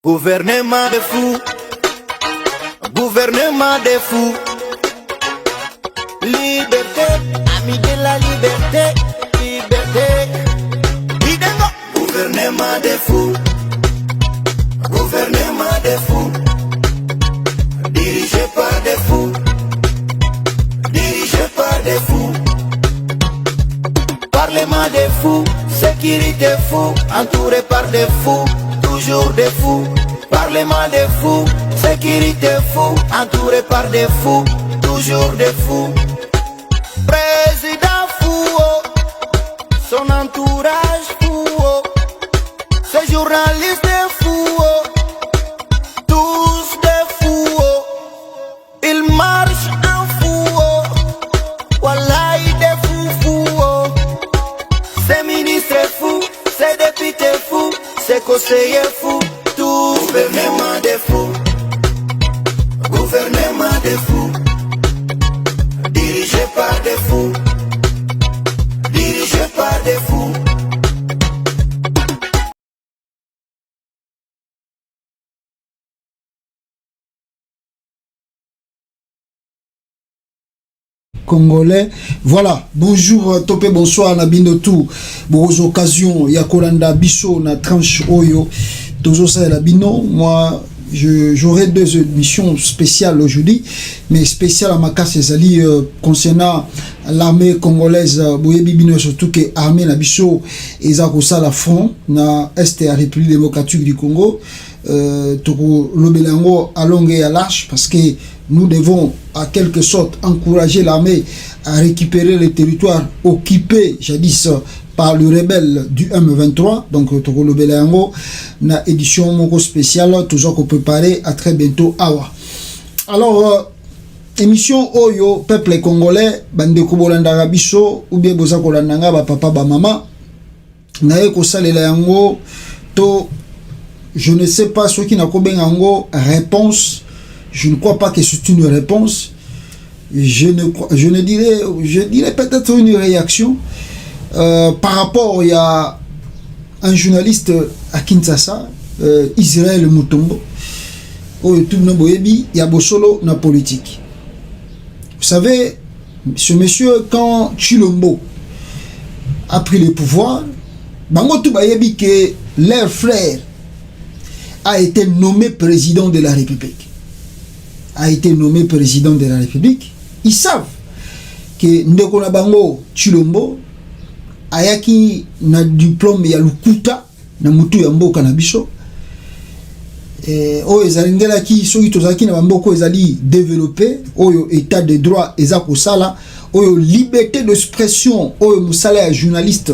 Gouvernement de fous, gouvernement de fous. Liberté, ami de la liberté, liberté. Bidengo. Gouvernement de fous, gouvernement de fous. Dirigé par des fous, dirigé par des fous. Parlement des fous, sécurité fou, entouré par des fous. Toujours des fous, parlement des fous, sécurité fou, entouré par des fous, toujours des fous. Président fou, oh, son entourage fou, oh, ces journalistes fous, oh, tous des fous, oh, ils marchent en fou, oh, wallahi des fous fous, oh, ces ministres fous, ces députés fous. C'est conseiller fou, tout gouvernement des fous, gouvernement des fous, dirigé par des fous, dirigé par des fous. Congolais, voilà, bonjour, topé, bonsoir, nabino tout, bonnes occasions, yakolanda biso na tranche oyo, tozo sa labino, moi, j'aurai deux émissions spéciales aujourd'hui, mais spéciales à ma casse ezali concernant l'armée congolaise, boyebi bino surtout que armée na biso ezako sala front na est à République démocratique du Congo, toko lobelango à longue et à large parce que nous devons à quelque sorte encourager l'armée à récupérer les territoires occupés jadis par le rebelle du M23. Donc toko lobelango na édition moko spéciale toujours qu'on préparer à très bientôt awa. Alors émission oyo peuple congolais bande ko bolanda biso ou bien boza kolandanga ba papa ba mama na ko salela yango to je ne sais pas ce qui n'a pas bien réponse. Je ne crois pas que c'est une réponse. Je dirais peut-être une réaction par rapport à un journaliste à Kinshasa, Israël Mutombo, où tout le monde il y a Bosolo na politique. Vous savez, ce monsieur quand Chilombo a pris le pouvoir, bango tout bayebi que leur frère a été nommé président de la République. A été nommé président de la République. Ils savent que Ndeko na bango Chilombo ayaki na diplôme ya lukuta na mutu ya mboka na biso. Oyo ezalingela ki soki tozaki na bamboko ezali développé, oyo état de droit ezako sala, oyo liberté d'expression, oyo musala ya journaliste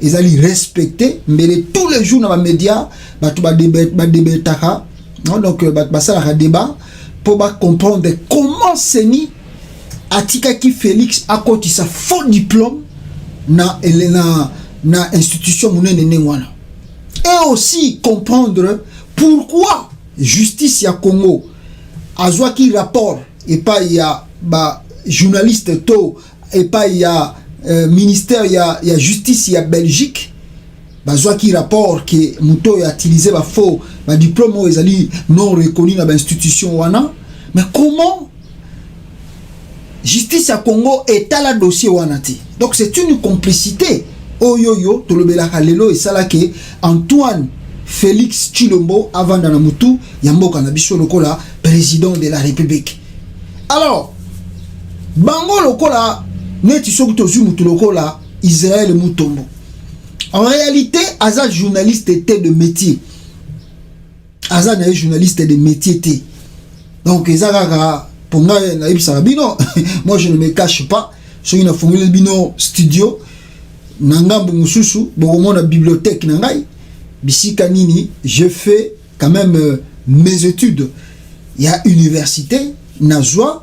ezali respecté, mais tous les jours dans les médias batu ba débataka, donc batu basala débat pour comprendre comment Seni Atika qui Félix a côté sa faux diplôme na institution monene nengwana. Et aussi comprendre pourquoi justice ya Congo azwa qui rapport et pas il y a journaliste to et pas il y a ministère il y a justice il y a Belgique bazwa qui rapport que muto a utilisé ba faux ba diplôme ezali non reconnu na ba institution wana. Mais comment justice à Congo est à la dossier wanati. Donc c'est une complicité. Oyoyo tolobela kalelo et sala ke Antoine Félix Chilombo avant dans mutu yamboka na biso lokola président de la République. Alors bango lokola neti soki tozu mutu lokola Israël Mutombo. En réalité, Aza journaliste était de métier. Aza n'est journaliste de métier. Donc, moi je ne me cache pas. Sur une formule bino studio, Nangambu Mususu, Boromona bibliothèque Nangai, Bisika Nini, je fais quand même mes études. Il y a université, Nazwa,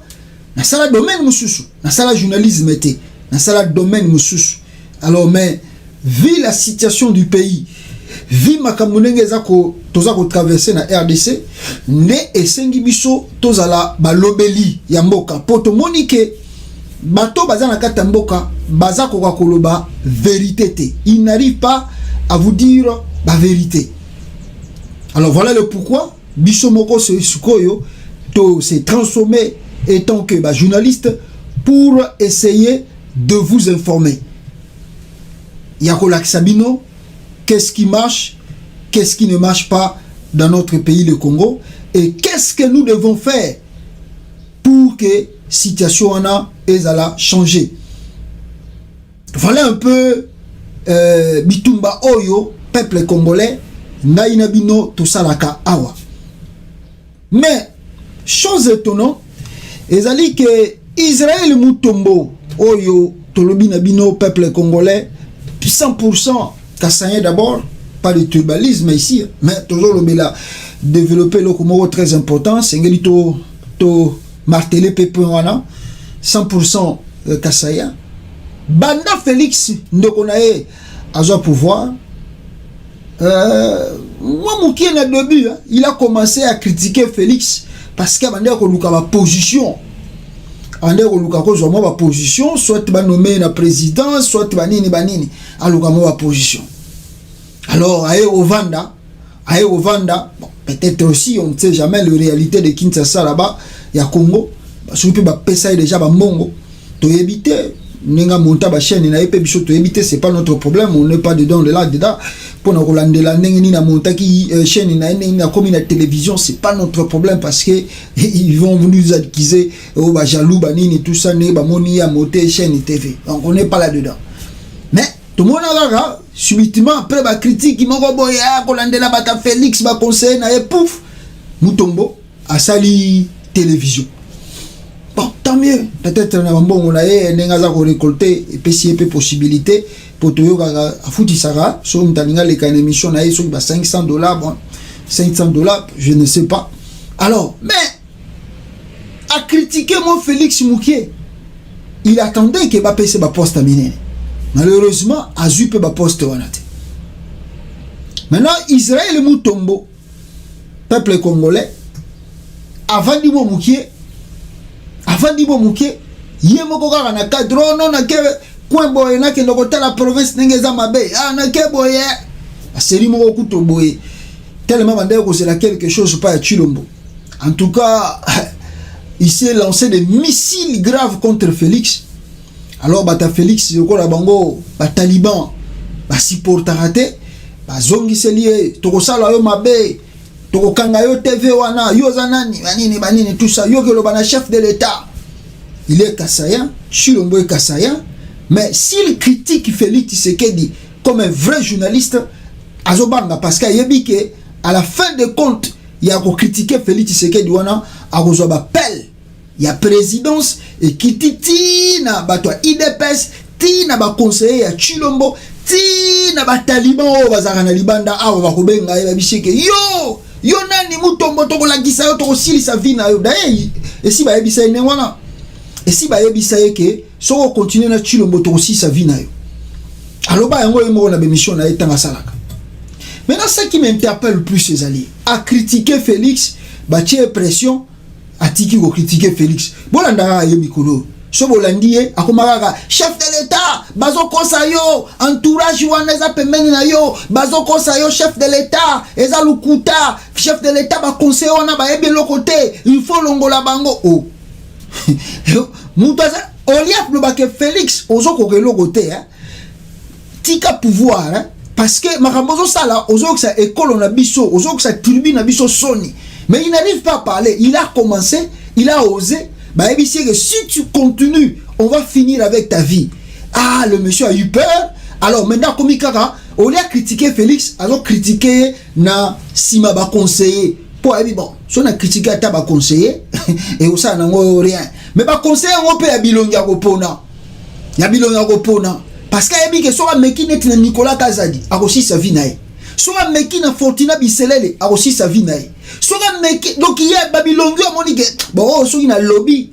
na sala domaine Mususu, na sala journalisme était, na sala domaine Mususu. Alors, mais vu la situation du pays, vu makamunenge zako tozako traverser na RDC, ne esengi biso tozala balobeli ya mboka poto monike bato bazana kata mboka bazako kwa koloba vérité te. Il n'arrive pas à vous dire la vérité. Alors voilà le pourquoi Bissomoko Sukoyo s'est transformé étant que journaliste pour essayer de vous informer. Yakolak Sabino, qu'est-ce qui marche, qu'est-ce qui ne marche pas dans notre pays, le Congo, et qu'est-ce que nous devons faire pour que la situation ait changé. Voilà un peu Bitumba Oyo, peuple congolais, Nainabino Tosalaka Awa. Mais, chose étonnante, ezali que Israël Mutombo Oyo Tolobinabino, peuple congolais, 100% Kassayen d'abord, pas de tribalisme ici, mais toujours le Bela développer le Congo très important, c'est to marteler Pepouana, 100% Kassayen. Banda Félix Ndokonae a son pouvoir. Moi, Mouki na début, il a commencé à critiquer Félix parce qu'il a une position. Ande koluka ko zwa ma position, soit ba nommé na président, soit banini aluka ma position. Alors aye Ovanda, bon, peut-être aussi on ne sait jamais la réalité de Kinshasa là-bas, ya Congo, parce que ba pesa déjà ba mongo, to éviter ninga monta ba chaîne na epé biso to éviter, c'est pas notre problème, on n'est pas dedans dedans pour na kolandela ndenge ni na monta ki chaîne na comme na télévision, c'est pas notre problème parce que ils vont nous accuser au ba jaloux banini tout ça ne ba moni ya monter chaîne TV. Donc on n'est pas là dedans. Mais tout le monde a subitement après ba critique qui moko boya kolandela bata Félix ba conseil na et pouf Mutombo a sali télévision. Bon, tant mieux. Peut-être na bon on a nengaza ko récolter et puis si possibilité pour to yoga a fouti sara so mtaninga les kan émission na so ba $500 bon $500 je ne sais pas. Alors, mais à critiquer mon Félix Moukié, il attendait que ba pese ba poste à miner. Malheureusement, Azu peut ba poste wanate. Maintenant, Israël Mutombo, peuple congolais, avant d'Ibo Moukié, yemoko kaka na cadre non na ke coin boye na ke ndoko la province nengeza mabe na ke boye aseri moko kuto boye tellement bandeko ko c'est là quelque chose pas à Chilombo. En tout cas, il s'est lancé des missiles graves contre Félix. Alors bata Félix yoko la bango ba taliban ba supportarate ba zongi selie toko sala yo mabe toko kanga yo TV wana yo zanani banini tout ça yo ke lo bana chef de l'état. Il est Kassayen, Chilombo est Kassayen, mais s'il critique Félix Tshisekedi comme un vrai journaliste, azobanga parce qu'il y a dit qu'à la fin de compte, il y a critiqué Félix Tshisekedi wana a reçoit appel, il y a présidence et qui tina batwa IDPS, tina ba conseiller à Chilombo, tina ba taliban o bazaka na libanda awa ba kobenga ya bisheke yo nani Mutombo to la gisa yo to silisa vina yo d'ailleurs et si ba yebisa ne wana. Et si ba yebisa que so on continue na Chilombo to aussi sa vie na yo. Alors ba yango yemo na bémission na etanga salaka. Maintenant ce qui m'interpelle le plus ces alliés à critiquer Félix, ba tie pression à tiki ko critiquer Félix. Bolanda yo mikolo. So bolandi akomaka chef de l'état, bazo kosa yo, entourage wana za pembeni na yo, bazo kosa yo chef de l'état, eza lukuta, chef de l'état ba conseil wana ba yebe lokote, il faut longola bango oh. Moutaza Oliaf le baké Félix ozo kokelo côté tika pouvoir parce que makambozo sala ozo que ça école on a biso ozo que ça tribune na biso soni mais il n'arrive pas à parler, il a commencé, il a osé bah que si tu continues on va finir avec ta vie. Ah le monsieur a eu peur. Alors maintenant comme Kaka on a critiqué Félix alors critiqué na sima ba conseiller pour bon si on a critiqué à ta conseiller et au ça n'a rien mais ba conseiller on peut ya bilonga kopona parce que yabi que soit meki net na Nicolas Kazadi a aussi sa vie nae soit meki na Fortina Biselele a aussi sa vie nae soit meki donc il y a babilonga monique bon so ina lobby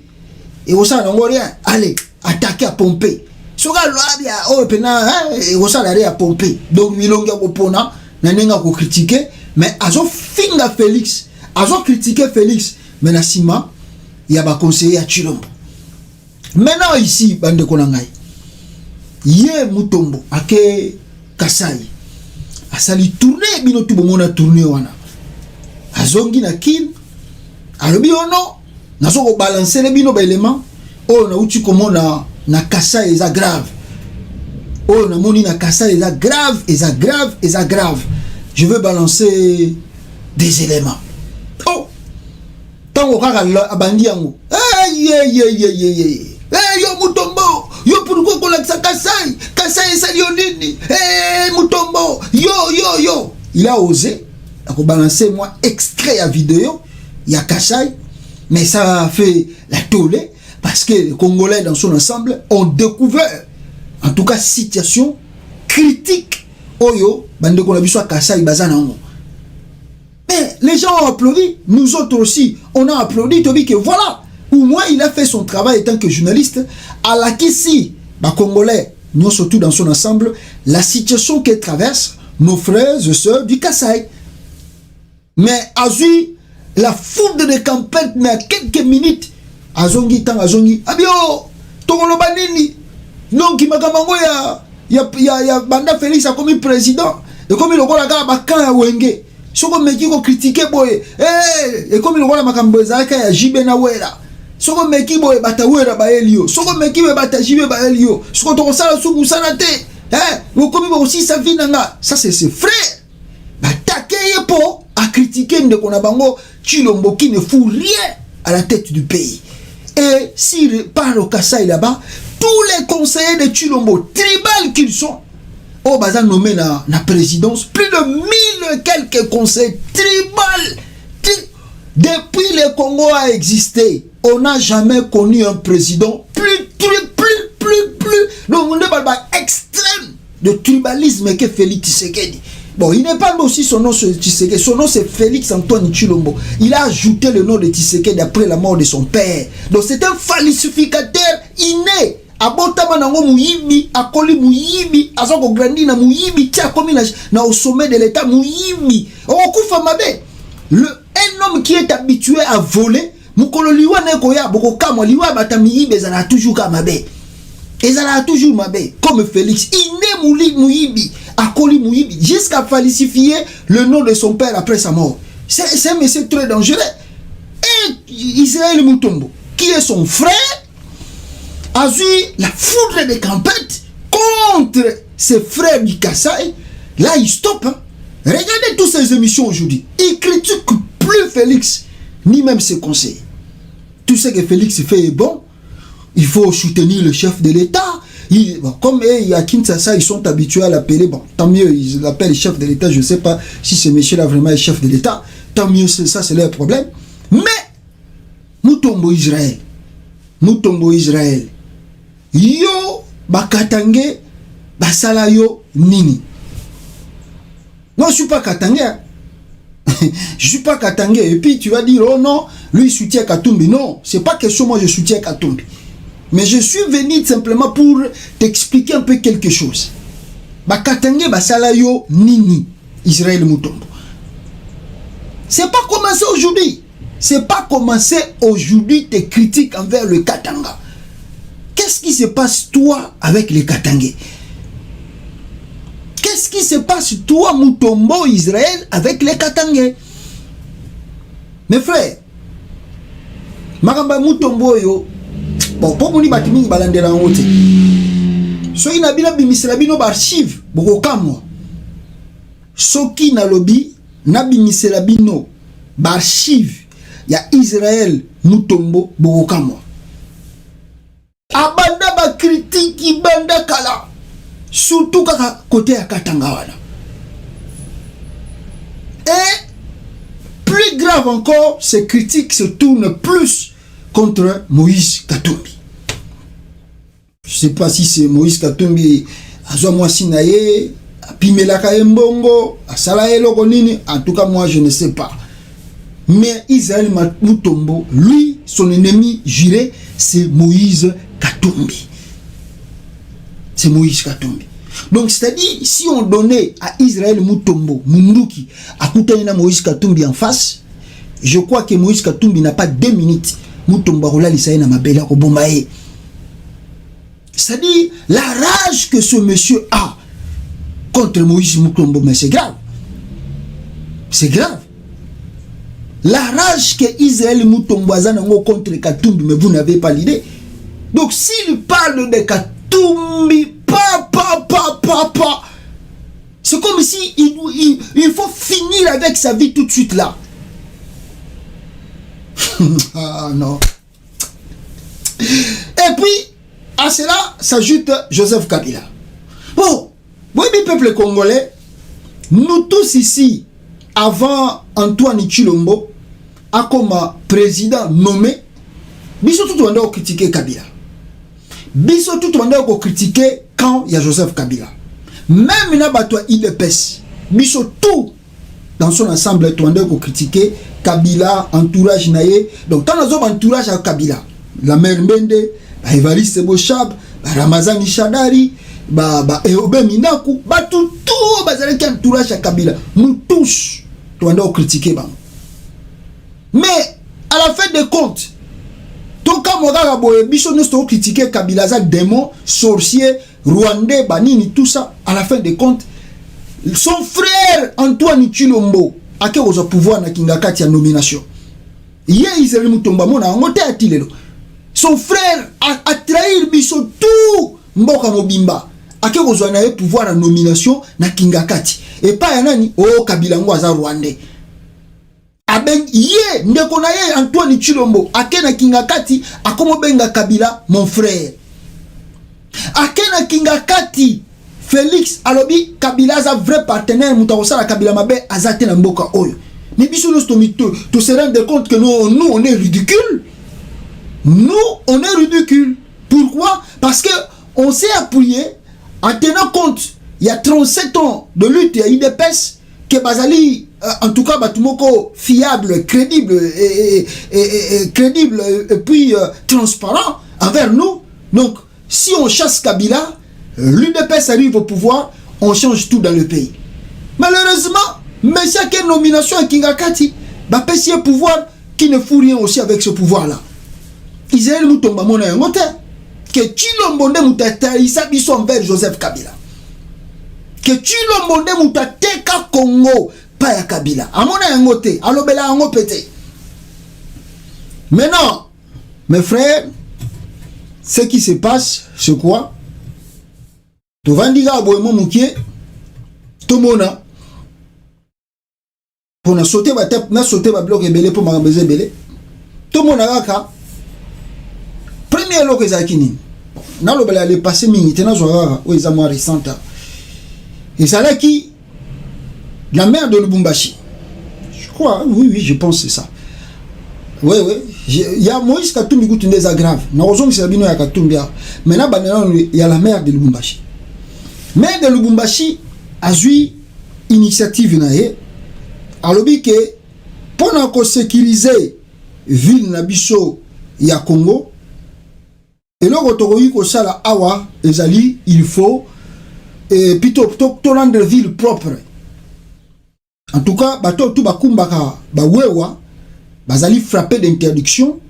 et au ça n'a rien allez attaquer à pomper soit lobby oh pena et au ça à pomper donc bilonga kopona na nenga ko critiquer mais azo finga Félix, azo critiqué Félix, mais na sima, il y a ba conseiller à Chilombo. Maintenant ici, bande konangai, yé Mutombo, ake Kasai, a sali tourner, bino tout bon a tourné wana. azongi na kin alobi ono nazo ko balancer le bino ba élément o na uti komona na kasa eza grave o na moni na kasa eza grave je veux balancer des éléments oh tango kaka abandi yango yo mutombo yo pourquoi kolakisa kasai esali yo nini mutombo yo il a osé balancer moi extrait à vidéo il y a Kasai mais ça a fait la tollée parce que les Congolais dans son ensemble ont découvert en tout cas situation critique oyo bande ko na biso Kasai bazana ngo. Mais les gens ont applaudi, nous autres aussi on a applaudi Tobi que voilà au moins il a fait son travail en tant que journaliste à la Kissi ba Congolais nous surtout dans son ensemble la situation que traversent nos frères et sœurs du Kasai. Mais azui la foudre de campagne mais à quelques minutes azongi tang azongi abio tokoloba nini donc makambo ya banda Félix a comme président et comme il okola ka bakan ya wenge soko meki ko critiquer boye et comme il okola makambo ezaka ya jibe na wera soko meki boye batawera ba elio soko meki be batajibe ba elio soko to sala suku sana te comme aussi sa vie nanga ça c'est ses frères batake yepo à critiquer Ndeko na bango Tshilombo qui ne fout rien à la tête du pays. Et s'il parle au Kasai là-bas, tous les conseillers de Tshilombo, tribal qu'ils sont, au bazar nommé la présidence, plus de 1000 quelques conseils tribal. Depuis le Congo a existé, on n'a jamais connu un président plus, donc on ne parle pas extrême de tribalisme que Félix Tshisekedi. Bon, il n'est pas aussi son nom sur Tshisekedi. Son nom c'est Félix Antoine Tshilombo. Il a ajouté le nom de Tshisekedi après la mort de son père. Donc c'est un falsificateur inné. Abotama nango muyibi, akoli muyibi, azoko grandi na muyibi, tia komi na au sommet de l'état muyibi. Okufa mabe. Un homme qui est habitué à voler, mukolo liwa neko ya boko kamwa liwa bata muyibi ezala toujours kamabe. Ezala toujours mabe comme Félix. Inné muyibi. Akoli Mouyibi, jusqu'à falsifier le nom de son père après sa mort. C'est un monsieur très dangereux. Et Israël Mutombo, qui est son frère, a eu la foudre de campette contre ses frères du Kasai. Là, il stoppe. Hein. Regardez toutes ces émissions aujourd'hui. Il critique plus Félix, ni même ses conseils. Tout ce que Félix fait est bon. Il faut soutenir le chef de l'État. Bon, comme il y a Kinshasa, ils sont habitués à l'appeler, bon, tant mieux, ils l'appellent chef de l'État, je ne sais pas si ce monsieur-là vraiment est chef de l'État, tant mieux, ça c'est leur problème. Mais, Mutombo Israël, yo, bakatange, basala yo, nini. Moi, je ne suis pas Katangé, hein. Je ne suis pas Katangé, et puis tu vas dire, oh non, lui il soutient Katumbi. Non, c'est pas question, moi je soutiens Katumbi. Mais je suis venu simplement pour t'expliquer un peu quelque chose. Bakatenge basala yo nini Israël Mutombo. C'est pas commencé aujourd'hui. C'est pas commencé aujourd'hui tes critiques envers le Katanga. Qu'est-ce qui se passe toi avec les Katangais? Qu'est-ce qui se passe toi Mutombo Israël avec les Katangais? Mes frères, Maramba Mutombo yo bon, pour nous bati mingi balandela ngote. Soki na bina bimisela bino ba archive boko kamwa. Soki na lobby na bimisela bino ba archive ya Israël Mutombo boko kamwa. Abanda ba critique banda kala. Surtout kaka côté ya Katanga wana. Et plus grave encore, ces critiques se tournent plus contre Moïse Katumbi. Je ne sais pas si c'est Moïse Katumbi azwa mwasi na ye apimelaka ye mbongo asala ye loko nini, en tout cas moi je ne sais pas. Mais Israël Mutombo, lui son ennemi juré c'est Moïse Katumbi. C'est Moïse Katumbi. Donc c'est-à-dire si on donnait à Israël Mutombo Munduki akutani na Moïse Katumbi en face, je crois que Moïse Katumbi n'a pas 2 minutes. Mutombo rola lisaye na mabela ko bombaye. C'est-à-dire la rage que ce monsieur a contre Moïse Mutombo, mais c'est grave. C'est grave. La rage que Israël Mutomboaza contre Katumbi, mais vous n'avez pas l'idée. Donc s'il parle de Katumbi, c'est comme si il faut finir avec sa vie tout de suite là. Ah non. Et puis, à cela s'ajoute Joseph Kabila. Bon, oui, peuple congolais, nous tous ici, avant Antoine Chilombo, comme président nommé, biso tout le monde a critiqué Kabila. Biso tout le monde a critiqué quand il y a Joseph Kabila. Même na batwa IDPS, biso tout dans son ensemble, tout le monde a critiqué Kabila, entourage naé. Donc quand nous avons entourage à Kabila, la mère Mbende, Evariste Boshab, Ramazani Shadari, Eobe Minaku, tout bazalaki entourage à Kabila. Nous tous, tout le monde a critiqué. Mais à la fin des comptes, tout cas Mogaga Boye, biso nous avons critiqué Kabila, ça démon, sorcier, rwandais, banini, tout ça. À la fin des comptes, son frère Antoine Chilombo a qui au pouvoir na kingakati ya nomination. Hier Israël Mutomba mona ngote atilelo. Son frère a trahi biso tout mboka mobimba. A qui au na pouvoir na nomination na kingakati. Et pas ya nani oh Kabila ngwaza rwandais. Aben ye ndeko na ye Antoine Chilombo akena kingakati akomo benga Kabila mon frère. Akena kingakati Félix alobi Kabila za vrai partenaire mutakosa la Kabila mabe azate na mboka oyo. Mais biso nous to se rendre compte que nous on est ridicule. Nous on est ridicule. Pourquoi? Parce que on s'est appuyé en tenant compte il y a 37 ans de lutte à IDPS que Bazali en tout cas batumoko fiable, crédible crédible et puis transparent envers nous. Donc si on chasse Kabila, l'UDPS arrive au pouvoir, on change tout dans le pays. Malheureusement, mais c'est quelle nomination à Kingakati, bah pèse un pouvoir qui ne fout rien aussi avec ce pouvoir-là. Israël Mutomba mona ngote que Chilombonde mutata isabiso envers Joseph Kabila. Que Chilombonde mutateka Congo pas ya Kabila. Amona ngote, alobela ngo pété. Maintenant, mes frères, ce qui se passe, c'est quoi? To vandiga aboyemo mukie tomona pour na sauter ba tep na sauter ba bloc ebele pour mangambeze ebele tomona kaka premier loko ezakini na lobela le passé mingi tena zwa o eza moi récente et ça là qui la mère de Lubumbashi, je crois, oui je pense c'est ça. Oui il y a Moïse Katumbi Goutunde ça grave na ozongi sabino ya Katumbi maintenant il y a la mère de Lubumbashi. Mais de Lubumbashi a eu initiative nae alobi que pour na sécuriser ville na biso ya Congo et le retour ko sala awa ezali il faut plutôt to rendre ville propre. En tout cas bato tout bakumbaka ba wewa bazali frappé d'interdiction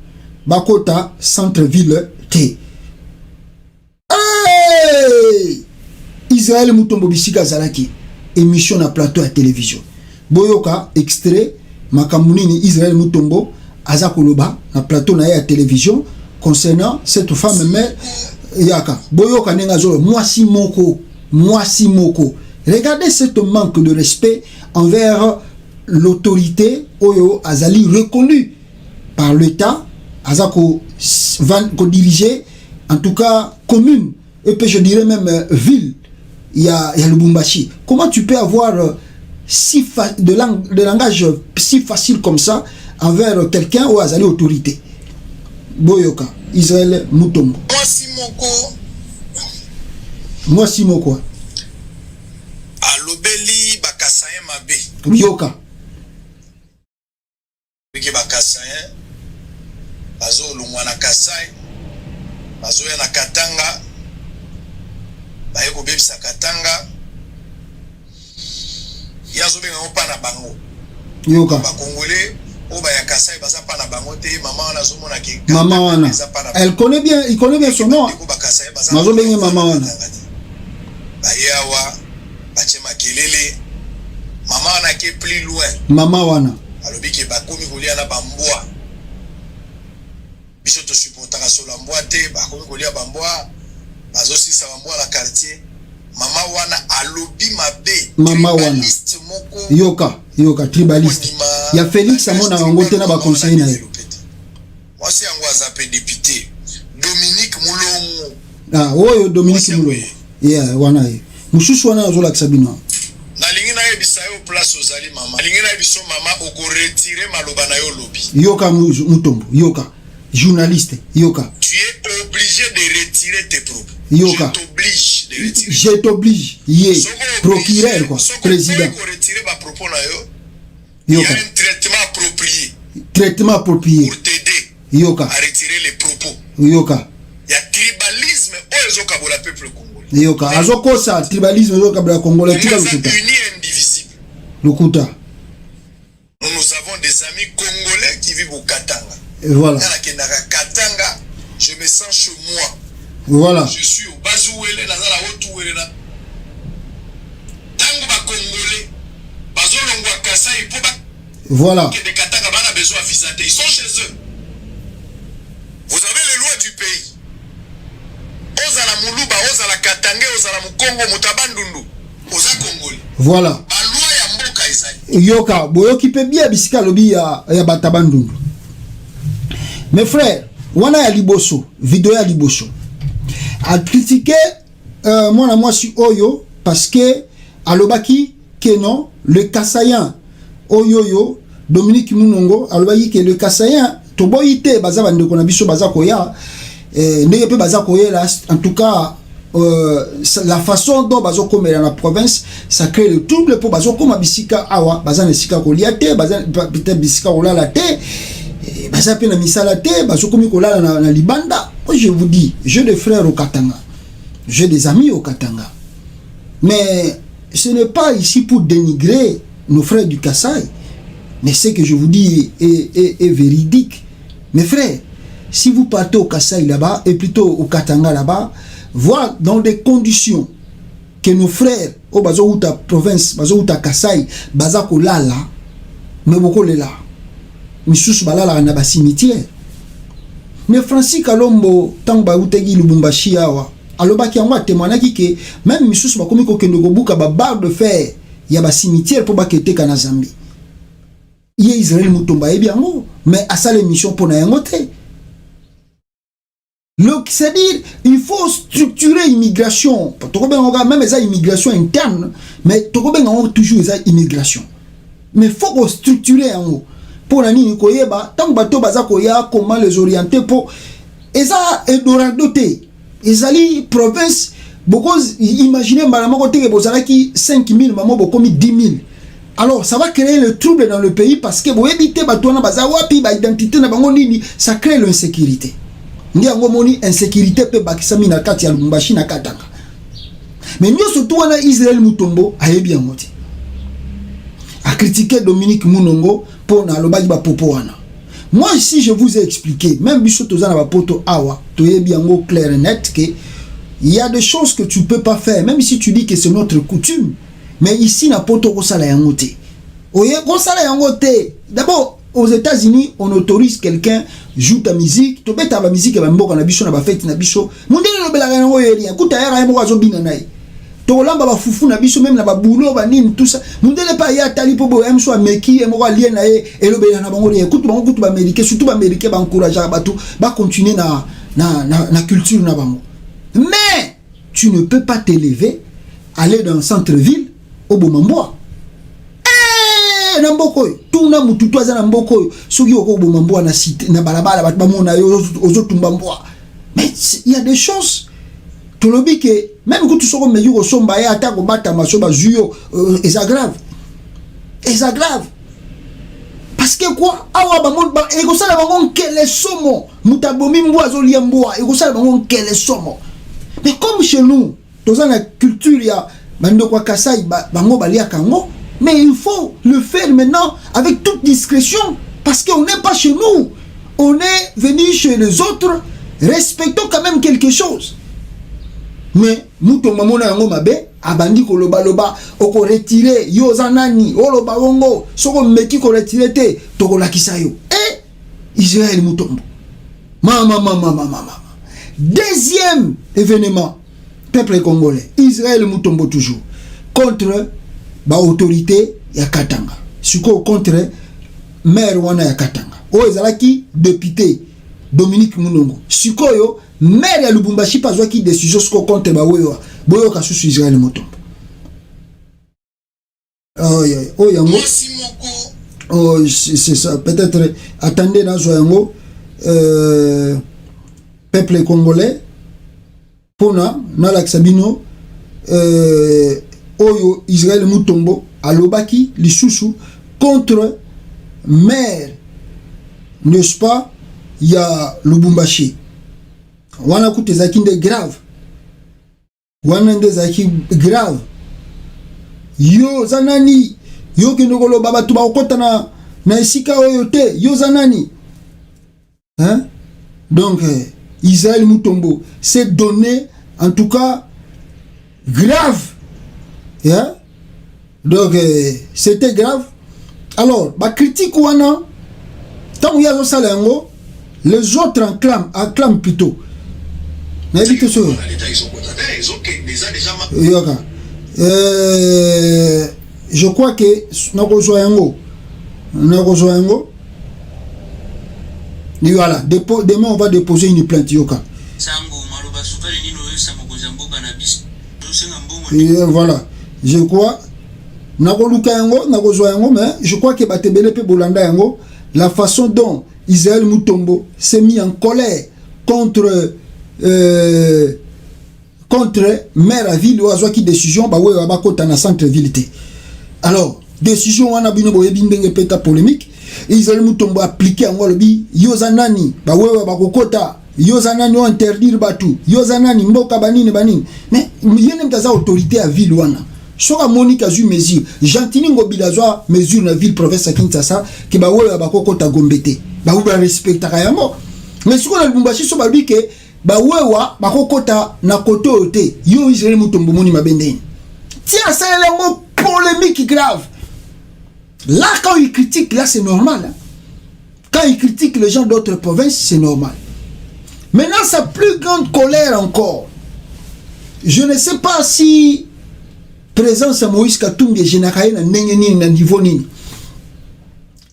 bakota centre ville T. Hey! Israël Mutombo Bisika Zalaki, émission na plateau à télévision. Boyoka, extrait, Makamunini Israël Mutombo, Azakoloba, na plateau na à télévision, concernant cette femme mère, Yaka. Boyoka Nengazolo, Mwasi Moko. Regardez ce manque de respect envers l'autorité, Oyo Azali, reconnue par l'État, Azako diriger, en tout cas, commune, et puis je dirais même ville. Il y a Lubumbashi. Comment tu peux avoir de langage si facile comme ça envers quelqu'un ou azali autorité? Boyoka, Israël Mutombo. Moi Simoko. Alobeli bakasayen mabe. Yoka. Biki bakasayen. Bazo lungwana kasai. Bazo ya na Katanga. Bayeko bebisa Katanga yazo benga opana bango yoka ba congolais oba ya Kasai baza pana bango te mama wana zomona ki mama wana il connaît bien son nom mazo benga mama wana bayawa bachema kelele mama wana qui est plus loin mama wana alobi ke bakomi kolia na bamboa biso to supportaka so la mboa te bakomi kolia bamboa bazosisa bamboa la quartier mama wana alobi mabe mama wana yoka tribaliste ya Félix amona yango te na ba conseiller na ye wasi yango azape député Dominique Mulongo oyo Dominique Mulongo wana ye mususu wana azola kisabino nalingi na yebisa yo place ozali mama nalingi na yebiso mama oko retirer maloba na yo lobi yoka mutombo yoka journaliste yoka tu es obligé de retirer tes propos yoka je t'oblige procureur quoi président pour retirer ma propos na yo yoka il y a un traitement approprié pour t'aider yoka à retirer les propos yoka il y a tribalisme oyo kabola peuple congolais yoka azokosa tribalisme oyo kabola congolais tika lukuta uni indivisible lukuta nous avons des amis congolais qui vivent au Katanga et voilà Katanga je me sens chez moi voilà je suis au Bazouele nazala Otouele na tango ba congolais bazolongwa Kasai po ba voilà que des Katanga bana besoin visa ils sont chez eux. Vous avez les lois du pays. Ozala Muluba, Ozala Katanga, Ozala Mukongo, Mutabandundu, Oza Congolais. Voilà. La loi ya mboka ezali. Yoka, boyoki pe bien bisika lobi ya batabandundu. Mes frères, wana ya liboso, vidéo ya liboso. A critiquer moi si oyo parce que alobaki que non, le Kassayan oyoyo Dominique Mulongo alobaki que le Kassayan toboyite baza bandeko na biso baza koya ndenge pe baza koya en tout cas la façon dont bazo komela na province ça crée le trouble pour bazo koma bisika awa baza na sika kolia te baza peut-être bisika kolala te baza pe na misala te bazo komi kolala na libanda. Je vous dis, j'ai des frères au Katanga, j'ai des amis au Katanga, mais ce n'est pas ici pour dénigrer nos frères du Kassai, mais ce que je vous dis est véridique. Mes frères, si vous partez au Kassai là-bas, et plutôt au Katanga là-bas, voir dans des conditions que nos frères au Bazo Outa province, Bazo Outa Kassai, Bazako Lala, mais beaucoup là, Missous Balala na ba cimetière. Mais Francis Kalombo, tant ba utegi Lubumbashi awa, alobaki yango témoignaki que même Missous bakomi ko kendo ko buka ba barre de fer, ya ba cimetière pour ba kete kana Zambie. Il y a Israël Mutomba et bien mais à ça l'émission pour n'ayango te. C'est-à-dire, il faut structurer l'immigration. Même les immigration interne, mais toujours les immigration. Mais il faut structurer en haut. Pour la ligne koyeba, tant bateau baza koya comment les orienter pour eza Eldorado te. Ezali province beaucoup imaginez malama côté que bozala qui 5000 maman beaucoup 10 000. Alors ça va créer le trouble dans le pays parce que vous évitez bateau na baza wapi ba identité na bango nini ça crée l'insécurité. Ndia ngomoni insécurité pe bakisami na kati ya Lubumbashi na Katanga. Mais nous surtout wana Israël Mutombo ayebi yango te. A critiquer Dominique Mulongo pour na lobaki ba popo wana. Moi ici je vous ai expliqué même biso tozana ba poto awa toyebi yango clair et net que il y a des choses que tu peux pas faire même si tu dis que c'est notre coutume. Mais ici na poto ko sala yango te. Oye ko sala yango te. D'abord aux États-Unis on autorise quelqu'un joue ta musique, to beta ba musique ba mboka na biso na ba fête na biso. Mundele no bela yango yeli akuta yara yemo zo binga nai. To lamba ba fufu na biso même na ba boulot ba nini tout ça. Mundele pa ya tali po bo emso ameki emo ka lien na e elo bela na bango écoute bango kutu ba américain surtout ba américain ba encourager ba tout ba continuer na culture na bango. Mais tu ne peux pas t'élever aller dans centre-ville au Bomamboa. Na mboko tout na mututu aza na mboko soki oko Bomamboa na cité na balabala bat bamona yo ozotumba mboa. Mais il y a des choses to lobi que même que tu soko meyu ko somba ya ata ko bata masoba zuyo et ça grave. Et ça grave. Parce que quoi awa ba mon ba e ko sala bango kele somo mutabomi mboa zo lia mboa e ko sala bango kele somo. Mais comme chez nous dans la culture ya bando kwa Kasai bango balia kango. Mais il faut le faire maintenant avec toute discrétion. Parce qu'on n'est pas chez nous. On est venu chez les autres. Respectons quand même quelque chose. Mais nous, maman, abandi ko loba loba oko retirer yo zanani o loba bongo soko meki ko retirer te to ko lakisa yo Israël Mutombo mama. Deuxième événement, peuple congolais, Israël Mutombo toujours contre ba autorité ya Katanga, suko contre maire wana ya Katanga o ezalaki député Dominique Munongo, suko yo maire ya Lubumbashi pas qui décision suko contre ba wewa boyo ka susu Israël Mutombo yango c'est ça peut-être attendez na zo yango peuple congolais pona na laksabino oyo Israël Mutombo alobaki lisusu contre maire n'est-ce pas ya Lubumbashi wana kutezaki nde grave wana nde zaki grave yo zanani yo kinokolo baba tuba okota na esika oyo te yo zanani hein donc Israël Mutombo s'est donné en tout cas grave yeah? Donc c'était grave. Alors ba critique wana tant yazo sala yango les autres acclament plutôt na évite ça je crois que nakozwa yango voilà demain on va déposer une plainte yoka voilà je crois nakoluka yango nakozwa yango mais je crois que batebele pe bolanda yango la façon dont Israël Mutombo s'est mis en colère contre maire à ville ou azwa ki décision ba wewa bakota na centre ville te. Alors décision wana bino boyebi ndenge peta polémique Israël Mutombo appliqué en lobi yozanani ba wewa bakokota yozanani o interdire batu yozanani mboka banini mais yene mtaza autorité à ville wana soka Monica zu mesure gentini ngobilazwa mesure na ville province à Kinshasa ki ba wewa bakokota gombete ba uba respecta kayamo mais siko na Lubumbashi so ba bike ba wewa bakokota na koto te yo Israël Mutombo moni mabendeni tiens ça est un mot polémique grave là quand il critique là c'est normal hein? Quand il critique les gens d'autres provinces c'est normal. Maintenant sa plus grande colère encore je ne sais pas si présence à Moïse Katumbi général na nini na niveau nini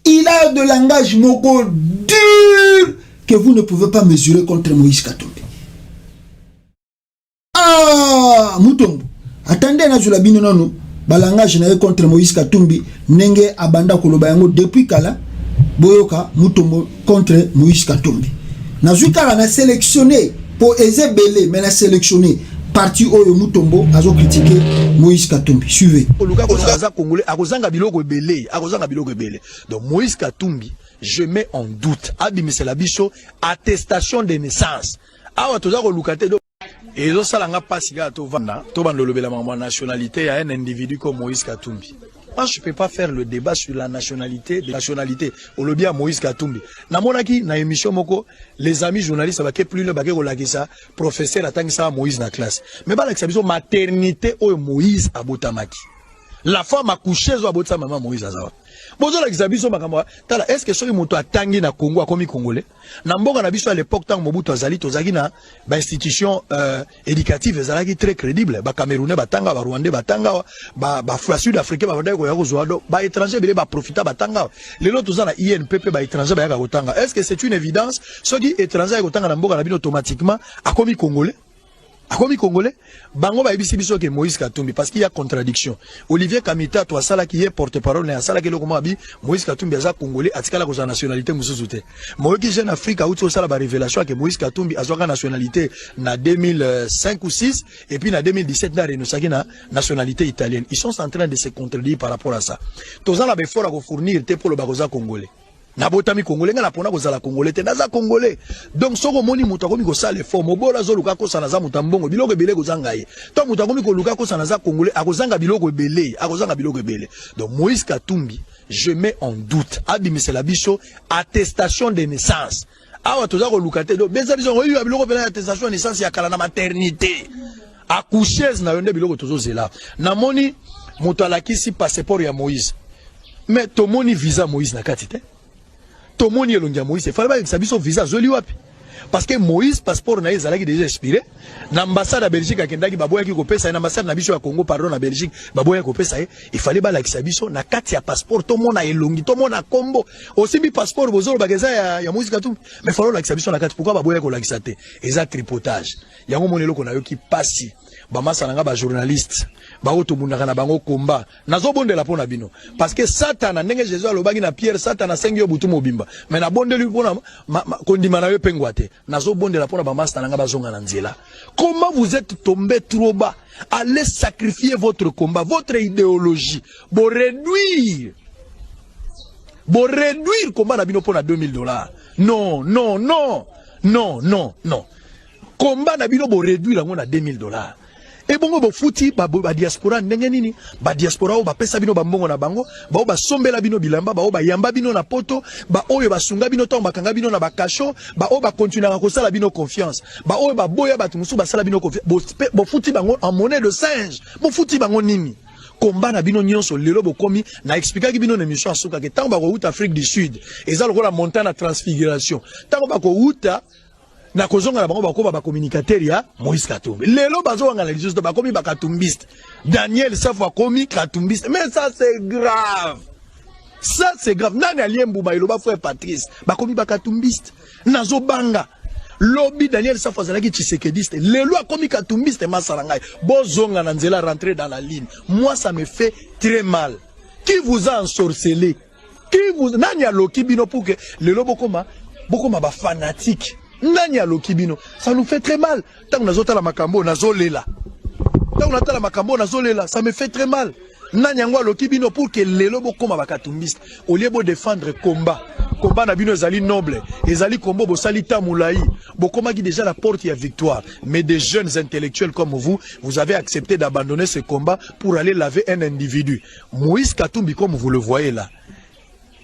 il a de langage moko dur que vous ne pouvez pas mesurer contre Moïse Katumbi. Mutombo attendez na zula bino nono balangage na contre Moïse Katumbi nenge abanda koloba yango depuis kala boyoka Mutombo contre Moïse Katumbi na zukala na sélectionné pour ezebele mais na sélectionné parti oyo Mutombo azo critiquer Moïse Katumbi suivez oluka ko za congolais akozanga biloko ebele donc Moïse Katumbi je mets en doute abimisela biso attestation de naissance awa toza ko lukate et lo salanga pasika to vanda to bandolobela ma nationalité à un individu comme Moïse Katumbi. Moi je peux pas faire le débat sur la nationalité au lobby à Moïse Katumbi na monaki na émission moko les amis journalistes ba ke plus le ba ke kolakisa professeur atangisa Moïse na classe mais ba la maternité o Moïse abotamaki la femme a couché zo abota maman Moïse azawa bozo la kisabiso makamwa tala est-ce que soki moto atangi na Congo akomi congolais na mboka na biso à l'époque tant Mobutu azali tozaki na ba institution éducative ezalaki très crédible ba Camerounais batanga ba Rwandais batanga ba Sud-Africain ba vandai ko ya kozwa do ba étranger bele ba profita batanga lelo tozana INPP ba étranger ba ya kotanga est-ce que c'est une évidence soki étranger kotanga na mboka na bino automatiquement akomi congolais bango ba ebisi biso ke Moïse Katumbi parce qu'il y a contradiction. Olivier Kamita to asala qui est porte-parole na asala ke lokoma bi Moïse Katumbi aza congolais atikala ko za nationalité mususu te. Moïse jeune Afrique a outi osala ba révélation que Moïse Katumbi azoka nationalité na 2005 ou 6 et puis na 2017 na renosaki na nationalité italienne. Ils sont en train de se contredire par rapport à ça. Tozana be fora ko fournir te pour le bakoza congolais. Nabotami congolais nga pona ko zala congolais te naza congolais donc soko moni muto akomi ko sala effort mobola zo luka ko sana za mutambongo biloko ebele ko zanga ye to muto akomi ko luka ko sana za congolais akozanga biloko ebele donc Moïse Katumbi je mets en doute abimisela biso attestation de naissance awa toza ko luka te donc beza biso oyo biloko bela attestation de naissance ya kala na maternité Accoucheuse na yonde biloko tozo zela. Na moni moto alakisi passeport ya Moïse. Mais tomoni visa Moïse na kati te. Tomoni elongi ya Moïse. Fallait pas que biso visa zoli wapi. Parce que Moïse passeport na ezalaki déjà expiré. Na ambassade à Belgique akendaki baboya ki kopesa na ambassade na biso ya Congo pardon na Belgique baboya kopesa il fallait ba lakisa biso na kati ya passeport to mona elongi to mona kombo aussi bi passeport bozolo bageza ya Moïse Katumbi mais fallait lakisa biso na kati pourquoi baboya ko lakisa te eza tripotage yango monelo ko na yo ki pasi ba masala nga ba journaliste ba oto munaka na bango komba nazo bondela pona bino parce que Satan ndenge Jésus alobaki na Pierre Satan na sengi yo butu mobimba mais na bondeli pona kondima na yo pengwa te nazo bondela pona ba masala nga bazonga na nzela. Comment vous êtes tombé trop bas? Allez sacrifier votre combat, votre idéologie. Pour réduire le combat d'Abino pour $2000. Non, non, non, non, non, non. Combat d'Abino pour réduire à $2000. Et bon, bo fouti ba diaspora ndenge nini ba diaspora ba pesa bino ba mbongo na bango ba sombela bino bilamba ba yamba bino na poto ba oyo ba sunga bino to bakanga bino na ba kasho ba ba continuer ko sala bino confiance ba oyo ba boya ba tumusu ba sala bino confiance bo fouti bango en monnaie de singe bo fouti bango nini combat na bino nyonso lelo bokomi na expliquer ki bino na émission asuka ke tango ba ko uta Afrique du Sud eza lokola montagne na transfiguration tango ba ko uta na kozonga na bango bakoba ba communicateur ya Moïse Katumbi lelo bazonga na juste bakomi ba katumbiste Daniel Safwa komi katumbiste mais ça c'est grave nani aliembu ba iloba frère Patrice bakomi ba katumbiste nazo banga lobby Daniel Safwa zalaki tshisekediste lelo akomi katumbiste masarangai bozonga na nzela rentrer dans la ligne moi ça me fait très mal qui vous a ensorcelé nani aloki bino pour que lelo bokoma ba fanatique nani aloki bino ça nous fait très mal tant nazota la makambo nazolela ça me fait très mal nani yango aloki bino pour que lelo bokoma bakatumbiste au lieu de défendre combat na bino ezali noble ezali kombo bosali tamulai bokoma qui déjà la porte ya victoire mais des jeunes intellectuels comme vous avez accepté d'abandonner ce combat pour aller laver un individu. Moïse Katumbi comme vous le voyez là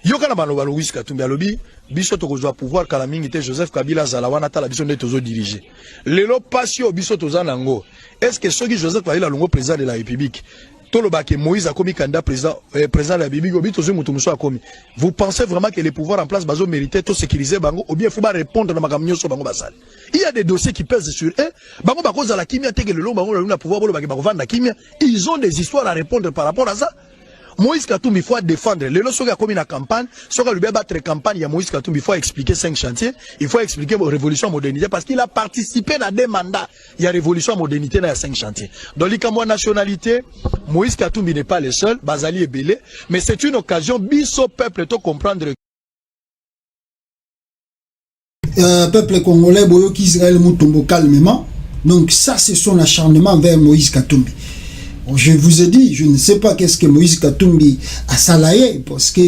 yokana baloba Moïse Katumbi alobi biso tokozwa pouvoir kala mingi te Joseph Kabila zalawana tala biso nde tozo diriger lelo pasio biso toza nango est-ce que soki Joseph Kabila longo président de la République toloba ke Moïse a komi candidat président de la République obi tozo mutu muso akomi vous pensez vraiment que les pouvoirs en place bazo mériter to sécuriser bango ou bien faut ba répondre na makamnyo so bango basali il y a des dossiers qui pèsent sur eux bango bakoza la kimia teke lelo bango na pouvoir bolo ba vendre kimia ils ont des histoires à répondre par rapport à ça. Moïse Katumbi il faut défendre le lorsque a commis la campagne sur le battre campagne il y a Moïse Katumbi il faut expliquer 5 chantiers il faut expliquer révolution modernité parce qu'il a participé à des mandats il y a révolution modernité dans 5 chantiers donc l'ikamoa nationalité Moïse Katumbi n'est pas le seul Bazali est belé mais c'est une occasion biso peuple to comprendre peuple congolais boyo ki Israël mutombo calmement donc ça c'est son acharnement vers Moïse Katumbi. Je vous ai dit, je ne sais pas qu'est-ce que Moïse Katumbi a salaillé, parce que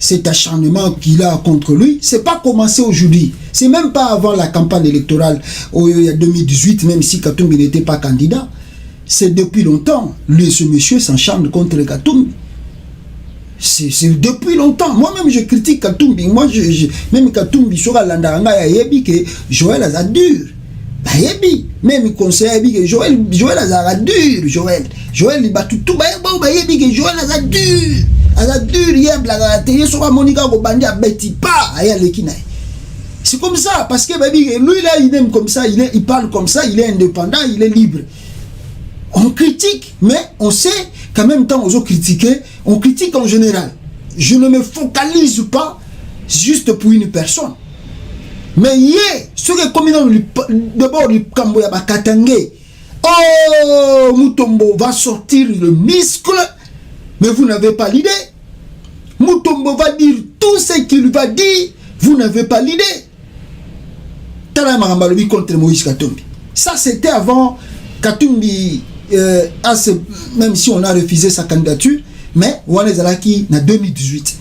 cet acharnement qu'il a contre lui, c'est pas commencé aujourd'hui. C'est même pas avant la campagne électorale, il y a 2018, même si Katumbi n'était pas candidat. C'est depuis longtemps. Lui, ce monsieur s'acharne contre Katumbi. C'est depuis longtemps. Moi-même, je critique Katumbi. Même Katumbi, sur la Landaranga, il y a que Joël a dur. Même conseiller que Joël a dur Joël il bat tout que Joël a dur hier la télé sur Monica ko bandi abeti pas aya lekina c'est comme ça parce que lui là il aime comme ça il parle comme ça il est indépendant il est libre on critique mais on sait qu'en même temps on critiquer on critique en général je ne me focalise pas juste pour une personne. Mais hier, ce qui est commis d'abord le Kamboya Bakatangé, oh, Mutombo va sortir le muscle, mais vous n'avez pas l'idée. Mutombo va dire tout ce qu'il va dire, vous n'avez pas l'idée. Tala Marambalobi contre Moïse Katumbi. Ça, c'était avant Katumbi, même si on a refusé sa candidature, mais on est allé en 2018.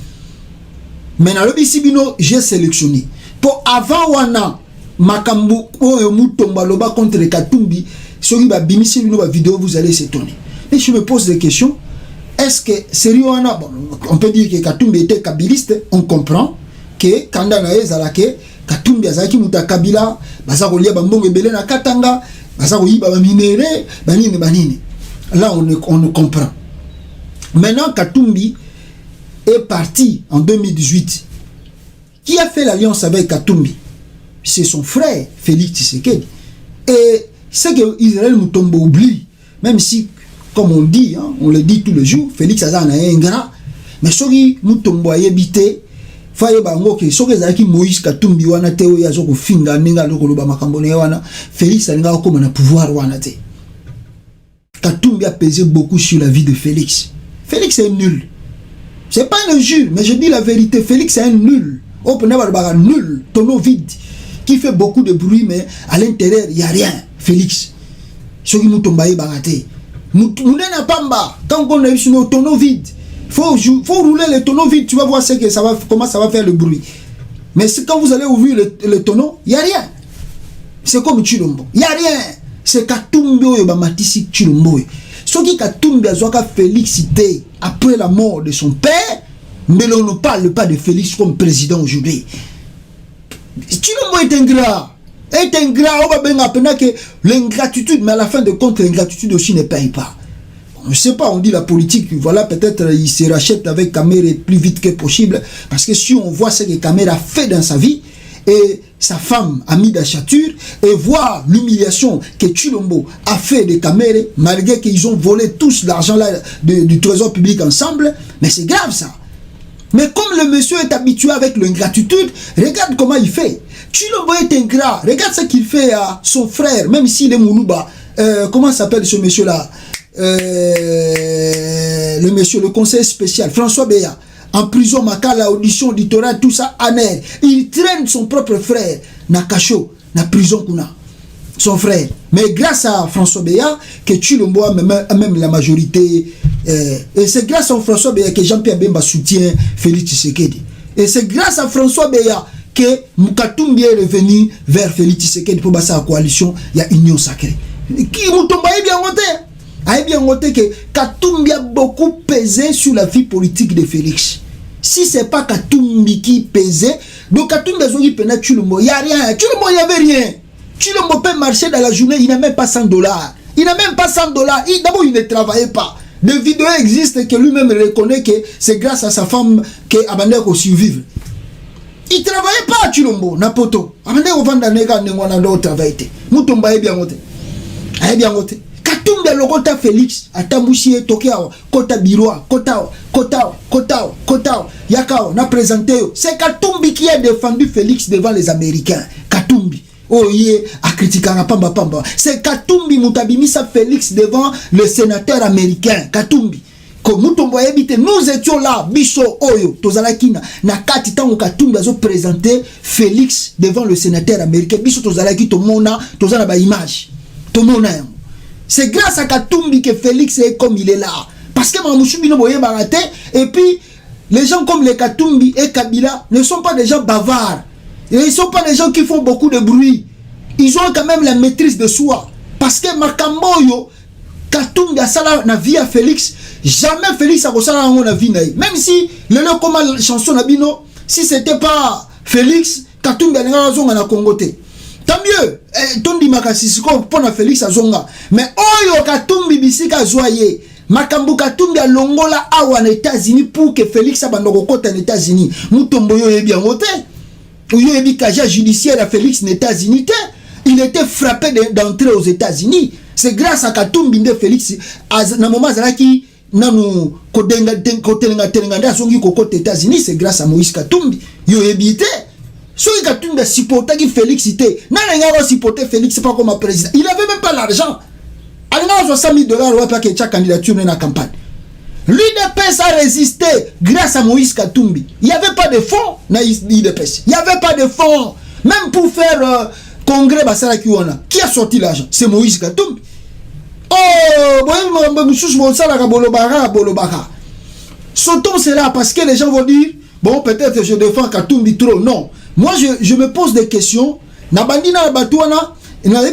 Mais dans le Bissibino, j'ai sélectionné. Pour avant wana makambu oyo mutomba loba contre Katumbi soki ba bimisi bino ba vidéo vous allez s'étonner. Mais je me pose des questions. Est-ce que sérieux wana on peut dire que Katumbi était kabiliste, on comprend que kanda na ezala ke Katumbi azaki muta Kabila baza kolia ba mbongo ebele na Katanga Baza ko yiba ba minéraux, banini. Là on ne comprend. Maintenant Katumbi est parti en 2018. Qui a fait l'alliance avec Katumbi? C'est son frère Félix Tshisekedi. Et c'est que Israël Mutombo oublie, même si, comme on dit, hein, on le dit tous les jours, Félix Azan a un grand, mais si Mutombo a habité, faye bango ke soki ezalaki Moïse Katumbi wana te oyo azoko finga ninga lokoloba makambo na wana Félix alinga koma na pouvoir wana te. Katumbi a pesé beaucoup sur la vie de Félix. Félix est nul. C'est pas une injure, mais je dis la vérité. Félix est un nul. Open nul, tonneau vide, qui fait beaucoup de bruit, mais à l'intérieur, il n'y a rien. Félix. Ce qui nous tombe à baraté. Nous n'avons pas, quand on a eu nos tonneaux vides, faut rouler les tonneaux vides, tu vas voir comment ça va faire le bruit. Mais quand vous allez ouvrir le tonneau, il n'y a rien. C'est comme Chilombo. Il n'y a rien. C'est Katumbi et Bamatisi Chilombo. Ce qui Katumbi a Zoaka félicité après la mort de son père, mais l'on ne parle pas de Félix comme président aujourd'hui. Chilombo est ingrat. Est ingrat, on va bien apprendre que l'ingratitude, mais à la fin de compte, l'ingratitude aussi ne paye pas. On ne sait pas, on dit la politique, voilà, peut-être il se rachète avec Kamere plus vite que possible, parce que si on voit ce que Kamere a fait dans sa vie, et sa femme a mis la chature, et voir l'humiliation que Chilombo a fait de Kamere, malgré qu'ils ont volé tous l'argent là du trésor public ensemble, mais c'est grave ça. Mais comme le monsieur est habitué avec l'ingratitude, regarde comment il fait. Chilombo est ingrat, regarde ce qu'il fait à son frère, même s'il est Moulouba. Comment s'appelle ce monsieur-là? Le monsieur, le conseiller spécial, François Beya, en prison, Makala, audition, littoral, tout ça, aner. Il traîne son propre frère, Nakacho, na prison Kuna. Son frère. Mais grâce à François Beya, que Chilombo a même la majorité. Et c'est grâce à François Beya que Jean-Pierre Bemba soutient Félix Tshisekedi. Et c'est grâce à François Beya que Katumbi est revenu vers Félix Tshisekedi pour passer à la coalition. Il y a union sacrée. Qui Moutomba est bien voté. A bien noté que Katumbi a beaucoup pesé sur la vie politique de Félix. Si c'est pas Katumbi qui pesait, donc Katumbi a dit que Chilombo, il n'y a rien. Chilombo, il n'y avait rien. Chilombo peut marcher dans la journée, il n'a même pas $100. Il n'a même pas $100. D'abord, il ne travaillait pas. Des vidéos existent que lui-même reconnaît que c'est grâce à sa femme qu'il a survivre. Il ne travaillait pas, Chilombo, Napoto. Il a travaillé. Moutomba est bien noté. Il est bien noté. Katumbi a logota Félix, Atamouchi et Tokiao, Kota Biroa, Kotao, Yakao, n'a présenté. C'est Katumbi qui a défendu Félix devant les Américains. Katumbi. Oh yeah, a critiqué Pamba Pamba. C'est Katumbi Moutabimisa Félix devant le sénateur américain. Katumbi. Comme Moutombo habité, nous étions là, Bicho Oyo, Tozalakina, Nakati Tango Katumbi a présenté Félix devant le sénateur américain. Bicho Tozalaki, Tomona, Tozana ba image. Tomona. C'est grâce à Katumbi que Félix est comme il est là. Parce que Mamouchou Bino Boye Baraté, et puis les gens comme les Katumbi et Kabila ne sont pas des gens bavards. Ils ne sont pas des gens qui font beaucoup de bruit. Ils ont quand même la maîtrise de soi. Parce que Makamboyo, Katumbi a ça na vie à Félix, jamais Félix a ça na vie. Même si le nom comme la chanson Nabino, si c'était pas Félix, Katumbi a na Congoté. Tant mieux, Tondi Makasisiko pour Félix Azonga. Mais Oyo Katumbi Bisika Zoye, Makambu Katumbi a Longola awa en États-Unis pour que Félix abandonne en États-Unis. Moutomboyo est bien voté. Oyo ebi kaja judiciaire à Félix en États-Unis. Il était frappé d'entrer aux États-Unis. C'est grâce à Katumbi de Félix. Na moment zalaki nanu kodenga tenga songi kokote États-Unis, c'est grâce à Moïse Katumbi. Yo ebité. Si Katumbi a supporté Félix, il n'a supporté Félix, c'est pas comme un président. Il n'avait même pas l'argent. Il a $60 000 pour que chaque candidature dans la campagne. L'UDPS a résisté grâce à Moïse Katumbi. Il n'y avait pas de fonds dans l'UDPS. Il n'y avait pas de fonds. Même pour faire congrès Basara Kiwana. Qui a sorti l'argent? C'est Moïse Katumbi. Oh, Sautons cela parce que les gens vont dire, bon, peut-être je défends Katumbi trop. Non. Moi, je me pose des questions. Nabandina Batouana, il a des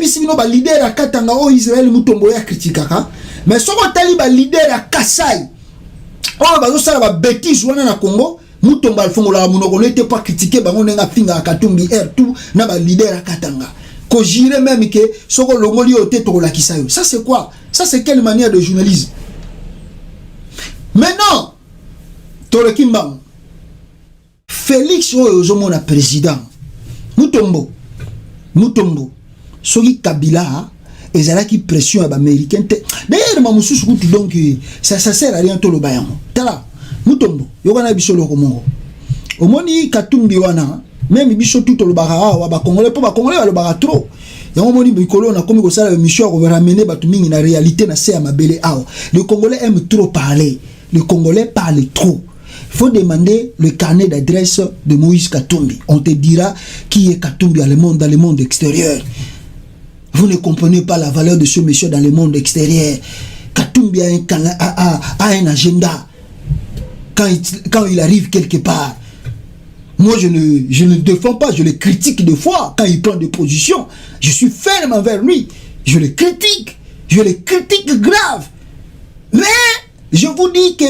leader à Katanga ou Israël Moutomboya critiquera. Mais si on a des leader à Kassai, on va faire des bêtises na Congo. Moutomba Fongola Mono n'était pas critiqué, on a finga à Katumbi R tout, n'a pas leader à Katanga. Ko jire même que soko longoli ote to la kisayo. Ça c'est quoi? Ça c'est quelle manière de journalisme? Maintenant, Tole Kimbang, Félix Ozomona président, Mutombo, Soki Kabila, et ça qui pression à l'américain. D'ailleurs, Mamoussou donc ça sert à rien tout le bayan. Tala, Mutombo, Yogana Bissolo Komongo. Au moni Katumbi wana, même Bisso tout le bara, ou ba Congolais, pas Congolais, le bara trop. Et on moni Bicolo, on a comme ça, le mission, on va ramener Batuming la réalité, na c'est à ma belle ao. Le Congolais aime trop parler. Le Congolais parle trop. Il faut demander le carnet d'adresse de Moïse Katumbi. On te dira qui est Katumbi dans le monde extérieur. Vous ne comprenez pas la valeur de ce monsieur dans le monde extérieur. Katumbi a un agenda. Quand il arrive quelque part, moi je ne le défends pas, je le critique des fois quand il prend des positions. Je suis ferme envers lui. Je le critique grave. Mais je vous dis que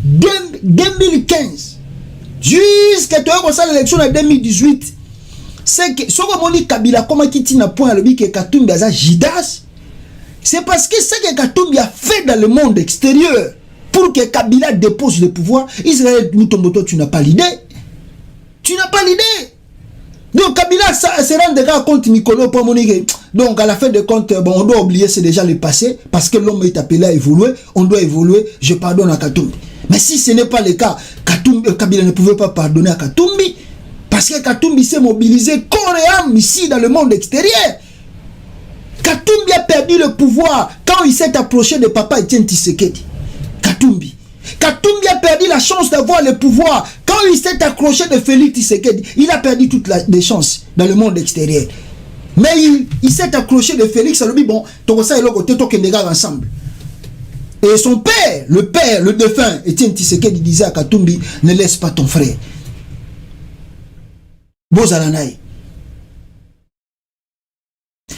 2015 jusqu'à l'élection de 2018, c'est que ce que dit Kabila comment qui n'a point le que Katumbi a Jidas, c'est parce que ce que Katumbi a fait dans le monde extérieur pour que Kabila dépose le pouvoir. Israël Mutomboto, tu n'as pas l'idée. Donc Kabila se rend compte Nicolas pour Monique. Donc à la fin de compte, bon, on doit oublier c'est déjà le passé parce que l'homme est appelé à évoluer. On doit évoluer. Je pardonne à Katumbi. Mais si ce n'est pas le cas, Kabila ne pouvait pas pardonner à Katumbi parce que Katumbi s'est mobilisé corps et âme ici dans le monde extérieur. Katumbi a perdu le pouvoir quand il s'est approché de Papa Etienne Tshisekedi. Katumbi a perdu la chance d'avoir le pouvoir quand il s'est accroché de Félix Tshisekedi. Il a perdu toutes les chances dans le monde extérieur. Mais il s'est accroché de Félix. Ça lui dit bon, tout ça est le côté ensemble. Et son père, le défunt Etienne Tshisekedi disait à Katumbi, ne laisse pas ton frère. Bozalanaï.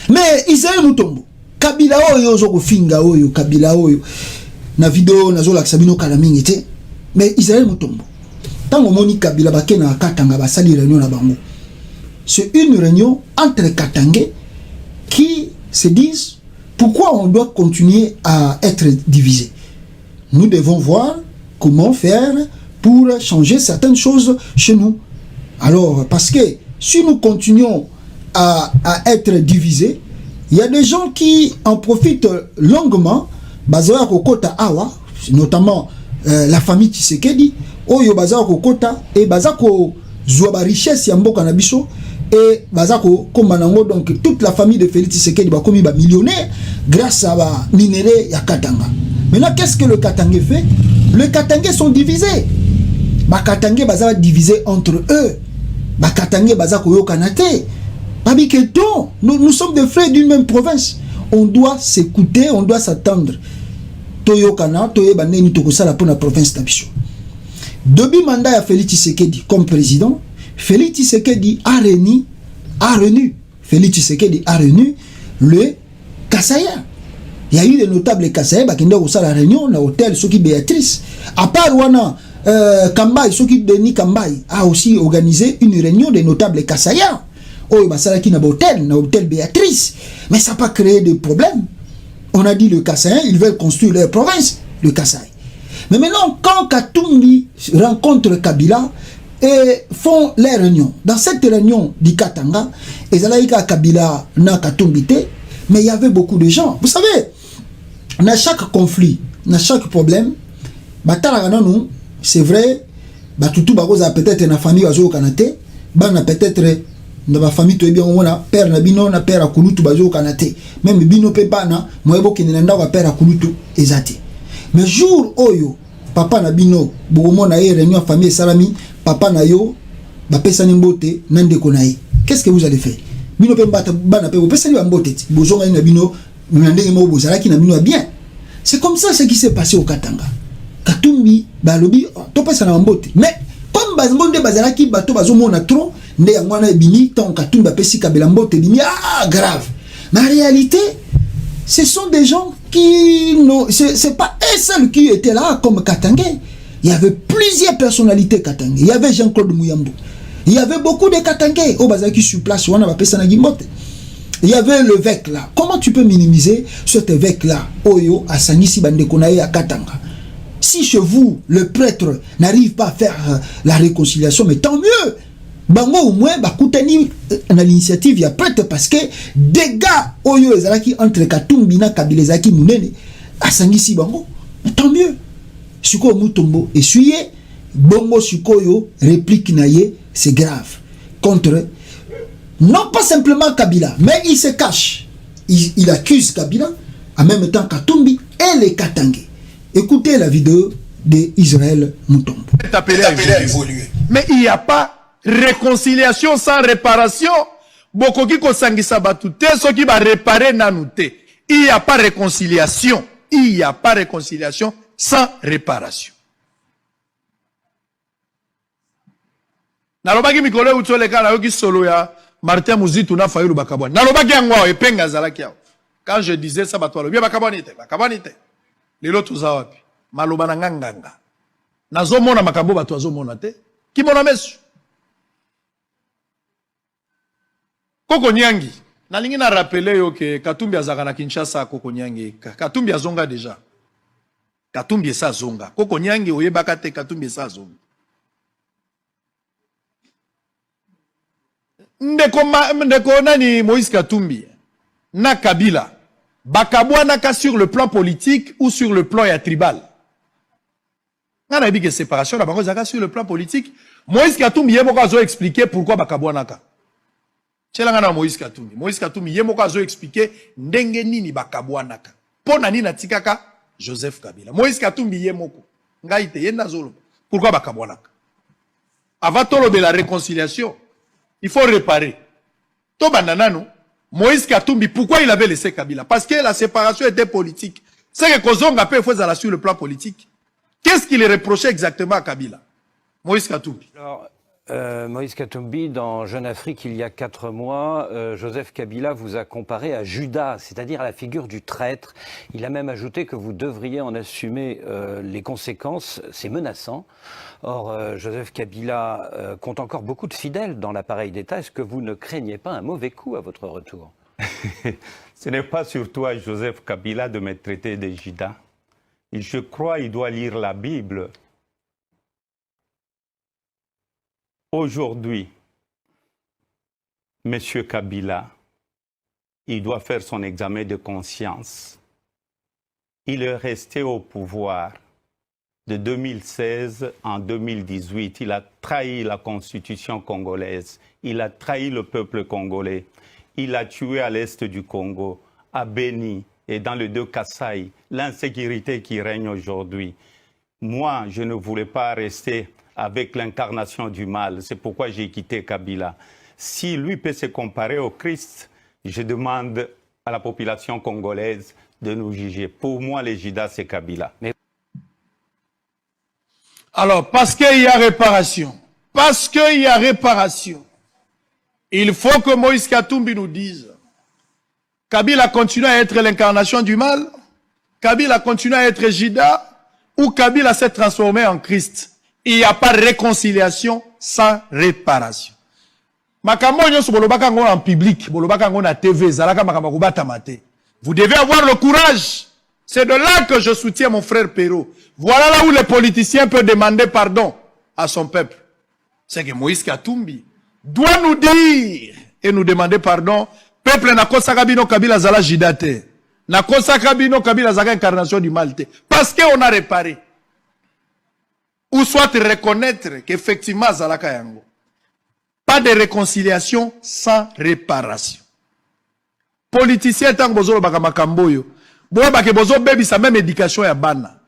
Mais Israël Mutombo, Kabila oyo zoko finga oyo, Kabila oyo. Na vidéo na zola Sabino Kalamingi te. Mais Israël Mutombo. Tant que moni Kabila bake na Katanga basali réunion na bango. C'est une réunion entre Katangais qui se disent pourquoi on doit continuer à être divisé. Nous devons voir comment faire pour changer certaines choses chez nous. Alors, parce que si nous continuons à être divisés, il y a des gens qui en profitent longuement, Bazawa Kokota Awa, notamment la famille Tshisekedi, Oyo Bazawa Kokota, et Bazako Zouaba richesse Yambo Kanabiso, et Bazako Komanango, donc toute la famille de Félix Tshisekedi va comme millionnaire grâce à la minerai ya Katanga. Maintenant, qu'est-ce que le Katangais fait? Les Katangais sont divisés. Les Katangais sont divisés entre eux. Les Katangais sont Kanate. Nous sommes des frères d'une même province. On doit s'écouter, on doit s'attendre. Toyo Kana, Toyo Baneni Tokosala pour la province d'Abisso. Depuis le mandat de Félix Tshisekedi comme président, Félix Tshisekedi a renu le Kassaya. Il y a eu des notables Kassaya qui ont fait la réunion dans l'hôtel Soki Béatrice. À part Wana, Kambai, Soki Denis Kambai a aussi organisé une réunion des notables Kassaya. Oh, qui n'a pas l'hôtel Béatrice. Mais ça n'a pas créé de problème. On a dit le Kassaya, ils veulent construire leur province, le Kassaya. Mais maintenant, quand Katumbi rencontre Kabila et font les réunions, dans cette réunion du Katanga, et Zalaïka Kabila n'a Katumbi, mais il y avait beaucoup de gens. Vous savez, dans chaque conflit, dans chaque problème, c'est vrai, tout peut-être une famille au Kanate, peut-être dans la famille, tu es bien, on a père Nabino, on a père à Kulutu, Bazo Kanate, même Bino Pepana, moi, qui n'est pas père à Kulutu, Ezate. Mais jour Oyo, papa Nabino, Boumon a réunion famille Salami, papa Nayo, Bapesa Nimbote, Nande Konaï. Qu'est-ce que vous allez faire? Bino Pembata, Banape, vous pensez à Mbote, Bozo Nabino, Nande Mobo, Zalaki Nabino bien. C'est comme ça ce qui s'est passé au Katanga. Katumbi, Balobi, Topasa Nambote. Mais comme Bazmonde Bazalaki, Bato Bazomona trop, Nde Yangwana Bini, tant Katumba Pesi Kabelambote, Bini, ah, grave. Mais en réalité, ce sont des gens qui n'ont. C'est pas un seul qui était là comme Katangais. Il y avait plusieurs personnalités Katangais. Il y avait Jean-Claude Mouyambo. Il y avait beaucoup de Katangais. Au Bazaki sur place, on a appelé ça Nagimbote. Il y avait l'évêque là. Comment tu peux minimiser cet évêque-là, Oyo, à Sangisi Bandekonae, à Katanga? Si chez vous, le prêtre n'arrive pas à faire la réconciliation, mais tant mieux. Bango au moins, Bakoutani, dans l'initiative, il y a prêtre parce que des gars, Oyo, Ezalaki, entre Katumbina, Kabilezaki, Mounene, à Sangisi Bango, mais tant mieux. Suko Moutombo, essuyé, Bongo Sukoyo, réplique Naye, c'est grave. Contre non pas simplement Kabila, mais il se cache. Il accuse Kabila, en même temps Katumbi et les Katangé. Écoutez la vidéo d'Israël Moutombo. Appelé à évoluer. Mais il n'y a pas réconciliation sans réparation. Beaucoup qui kosangisa batute, ceux qui va réparer nanouté. Il n'y a pas réconciliation. Il n'y a pas réconciliation sans réparation. Nalobaki mikole utole kana yoki solo ya Martin Muzitu na Fayulu Bakabwani. Nalobaki yango epenga zalaki yao. Quand je disais ça batwalo, bien Bakabwani te. Lelo tuza wapi? Maloba na nganganga. Nazomona makambo bato azomona te. Ki mona mesu. Koko Nyangi. Nalingi na rappeler yo ke Katumbi azaka na Kinshasa Koko Nyangi. Katumbi azonga déjà. Katumbi esa zonga. Koko Nyangi oyebaka te Katumbi esa zonga. Ndeko nani Moïse Katumbi na Kabila bakabwana ka sur le plan politique ou sur le plan tribal. On a dit que séparation la bango zaka sur le plan politique. Moïse Katumbi yemoko azo expliquer pourquoi bakabwana ka. Tchelanga na Moïse Katumbi. Moïse Katumbi yemoko azo expliquer ndenge nini bakabwana ka. Pona nini natikaka Joseph Kabila. Moïse Katumbi yemoko ngaite yenda zolo. Pourquoi bakabwana ka? Avant tolo de la réconciliation, il faut réparer. Tobananano, Moïse Katumbi, pourquoi il avait laissé Kabila? Parce que la séparation était politique. C'est que Kozonga peut faire sur le plan politique. Qu'est-ce qu'il reprochait exactement à Kabila? Moïse Katumbi. Alors, Moïse Katumbi, dans Jeune Afrique, il y a 4 mois, Joseph Kabila vous a comparé à Judas, c'est-à-dire à la figure du traître. Il a même ajouté que vous devriez en assumer les conséquences. C'est menaçant. Or, Joseph Kabila compte encore beaucoup de fidèles dans l'appareil d'État. Est-ce que vous ne craignez pas un mauvais coup à votre retour? Ce n'est pas surtout à Joseph Kabila de me traiter de Judas. Je crois qu'il doit lire la Bible. Aujourd'hui, M. Kabila, il doit faire son examen de conscience. Il est resté au pouvoir de 2016 en 2018. Il a trahi la constitution congolaise. Il a trahi le peuple congolais. Il a tué à l'est du Congo, à Beni et dans le deux Kasaï, l'insécurité qui règne aujourd'hui. Moi, je ne voulais pas rester avec l'incarnation du mal. C'est pourquoi j'ai quitté Kabila. Si lui peut se comparer au Christ, je demande à la population congolaise de nous juger. Pour moi, les Judas, c'est Kabila. Alors, parce qu'il y a réparation, il faut que Moïse Katumbi nous dise, Kabila continue à être l'incarnation du mal, Kabila continue à être Judas, ou Kabila s'est transformé en Christ. Il n'y a pas de réconciliation sans réparation. En public, vous devez avoir le courage. C'est de là que je soutiens mon frère Perrault. Voilà là où les politiciens peuvent demander pardon à son peuple. C'est que Moïse Katumbi doit nous dire et nous demander pardon. Peuple n'a kosakabino Kabila zala jidate. N'a kosakabino Kabila zala incarnation du mal. Parce qu'on a réparé. Ou soit reconnaître qu'effectivement zalaka yango. Pas de réconciliation sans réparation. Politicien tant que bozo baka makamboyo. Boa bake bozo bebi sa même éducation ya bana.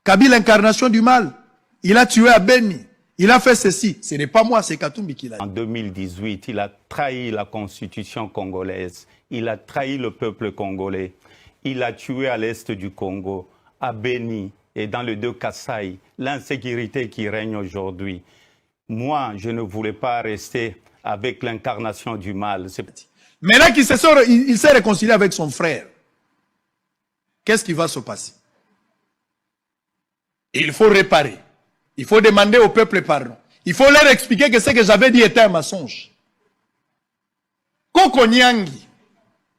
Kabila l'incarnation du mal. Il a tué à Beni. Il a fait ceci. Ce n'est pas moi, c'est Katumbi qui l'a dit. En 2018, il a trahi la constitution congolaise. Il a trahi le peuple congolais. Il a tué à l'est du Congo, à Beni et dans le deux Kasaï, l'insécurité qui règne aujourd'hui. Moi, je ne voulais pas rester avec l'incarnation du mal. Maintenant qu'il s'est réconcilié avec son frère, qu'est-ce qui va se passer? Il faut réparer. Il faut demander au peuple pardon. Il faut leur expliquer que ce que j'avais dit était un mensonge. Koko Nyangi,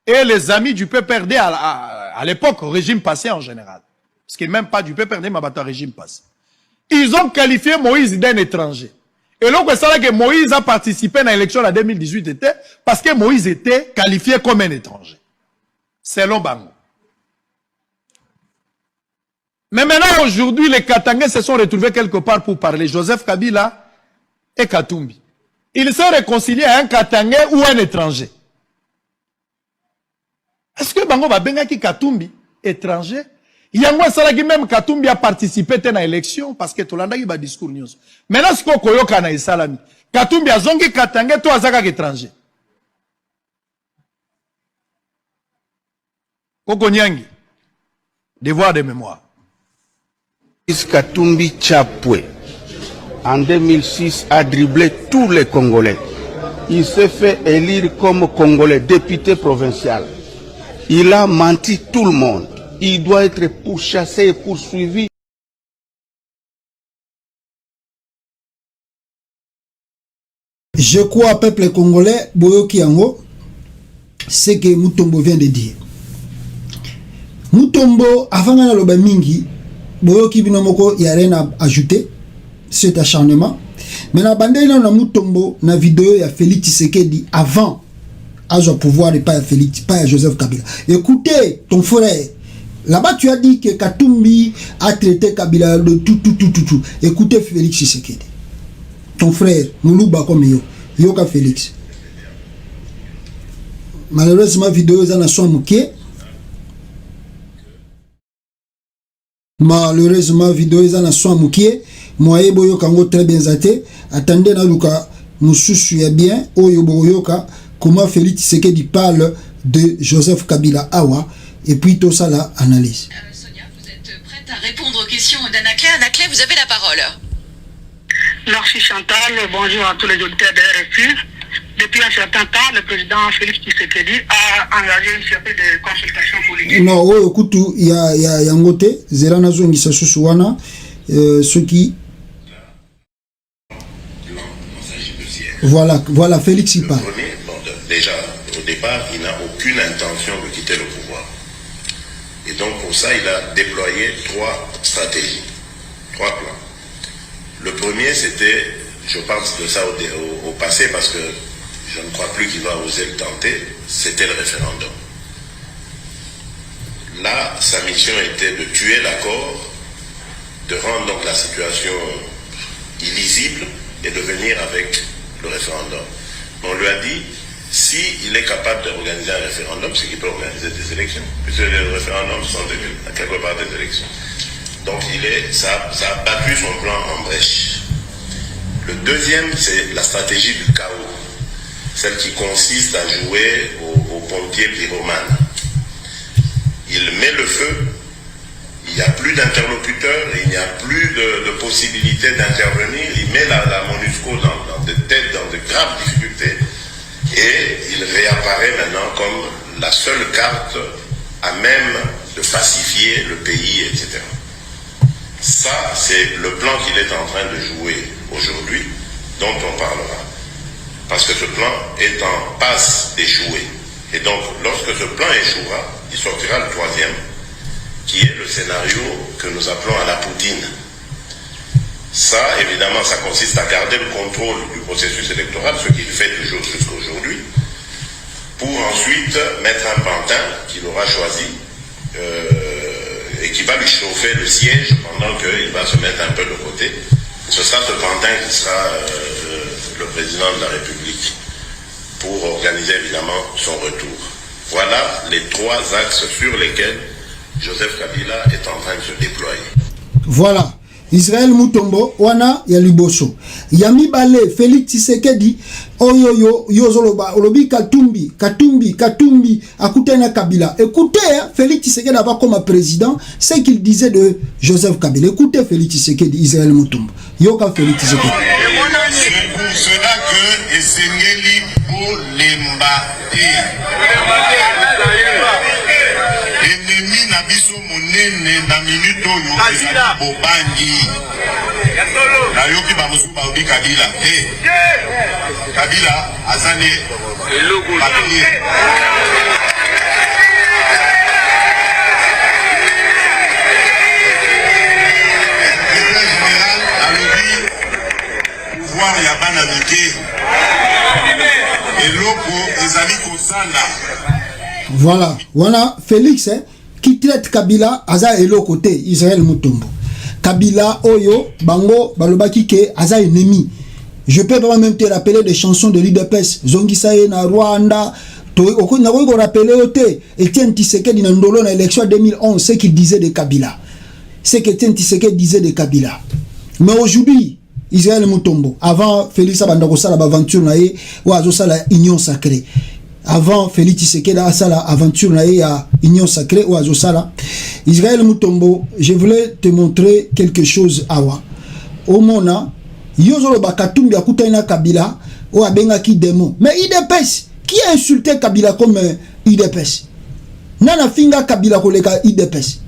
et les amis du PPRD à l'époque, au régime passé en général. Parce que même pas du PPRD, mais au régime passé. Ils ont qualifié Moïse d'un étranger. Et donc, c'est là que Moïse a participé à l'élection en 2018 était parce que Moïse était qualifié comme un étranger. Selon Bango. Mais maintenant, aujourd'hui, les Katangais se sont retrouvés quelque part pour parler. Joseph Kabila et Katumbi. Ils sont réconciliés à un Katangais ou un étranger. Est-ce que Bango va benga ki Katumbi, étranger? Yango salaki même Katumbi a participé à l'élection parce que Tolanda qui va discours news. Maintenant, ce qu'on koyoka na isalami. Katumbi a zongi Katangais, toi azaka étranger. Koko Nyangi. Devoir de mémoire. Katumbi Chapwe, en 2006, a dribblé tous les Congolais. Il s'est fait élire comme Congolais, député provincial. Il a menti tout le monde. Il doit être pourchassé et poursuivi. Je crois, peuple congolais, Boyoki Yango, ce que Mutombo vient de dire. Mutombo, avant de le mingi, Boyoki Binomoko, il n'y a rien à ajouter. Cet acharnement. Mais la bande na Mutombo, na vidéo, il y a Félix Tshisekedi avant à son pouvoir et pas à Félix, pas à Joseph Kabila. Écoutez, ton frère, là-bas tu as dit que Katumbi a traité Kabila de tout. Écoutez Félix Tshisekedi. Ton frère, Moulouba comme yo, Yoka Félix. Malheureusement, vidéo est en son mouké. Malheureusement, vidéo est en son mouké. Moi, Boyo Kango très bien zate. Attendez, na luka, Moussoussou est bien. Oyo Boyoka, comment Félix Tshisekedi parle de Joseph Kabila Awa. Et puis tout ça, la analyse. Sonia, vous êtes prête à répondre aux questions d'Anaclé. Anaclé, vous avez la parole. Merci Chantal, bonjour à tous les auditeurs de RFI. Depuis un certain temps, le président Félix Tshisekedi a engagé une série de consultations politiques. Non, oh, écoute, il y a un côté, Zerana Zongi Sasusuana, ceux qui. Voilà, Félix y parle. Déjà, au départ, il n'a aucune intention de quitter le pouvoir. Et donc, pour ça, il a déployé 3 stratégies, 3 plans. Le premier, c'était, je pense de ça au passé, parce que je ne crois plus qu'il va oser le tenter, c'était le référendum. Là, sa mission était de tuer l'accord, de rendre donc la situation illisible et de venir avec le référendum. On lui a dit, s'il est capable d'organiser un référendum, c'est qu'il peut organiser des élections, puisque les référendums sont à quelque part des élections. Donc ça a battu son plan en brèche. Le deuxième, c'est la stratégie du chaos, celle qui consiste à jouer aux pompiers pyromanes. Il met le feu, il n'y a plus d'interlocuteurs, il n'y a plus de possibilité d'intervenir, il met la MONUSCO dans de graves difficultés et il réapparaît maintenant comme la seule carte à même de pacifier le pays, etc. Ça, c'est le plan qu'il est en train de jouer aujourd'hui, dont on parlera. Parce que ce plan est en passe d'échouer. Et donc, lorsque ce plan échouera, il sortira le troisième, qui est le scénario que nous appelons à la Poutine. Ça, évidemment, ça consiste à garder le contrôle du processus électoral, ce qu'il fait toujours jusqu'à aujourd'hui, pour ensuite mettre un pantin qu'il aura choisi, et qui va lui chauffer le siège pendant qu'il va se mettre un peu de côté. Ce sera ce pantin qui sera le président de la République pour organiser évidemment son retour. Voilà les 3 axes sur lesquels Joseph Kabila est en train de se déployer. Voilà. Israël Mutombo, wana ya liboso. Yami bale, Félix Tshisekedi, oyoyo, yozoloba, olobi Katumbi, akutena Kabila. Écoutez, Félix Tshisekedi avant comme président, ce qu'il disait de Joseph Kabila. Écoutez Félix Tshisekedi, Israël Mutombo. Yoka Félix Tshisekedi. C'est pour cela que Esengeli Bolembate. Ennemi na biso monene na minute oyo ezali bobangi. Nayoki bamosusu baobi Kabila te. Kabila azane papier. devoir ya bana mike. Eloko ezali kosala. Voilà Félix qui traite Kabila aza elo côté Israël Mutombo. Kabila Oyo Bango balobaki ke aza ennemi. Je peux pas même te rappeler des chansons de l'UDPS Zongisaye na Rwanda. On a rappelé Etienne Tshisekedi na Ndolo na élection 2011 ce qu'il disait de Kabila. Ce qu'Etienne Tshisekedi disait de Kabila. Mais aujourd'hui Israël Mutombo avant Félix Abanda kosala aventure na ye ou azosala union sacrée. Avant Félix Tshisekedi a sala aventure na ye à union sacrée ou azosala Israël Mutombo, je voulais te montrer quelque chose awa. Au mona yozolo bakatumbi akutaina Kabila ou abenga ki démon. Mais IDPS qui a insulté Kabila comme IDPS? Nana finga Kabila koleka IDPS.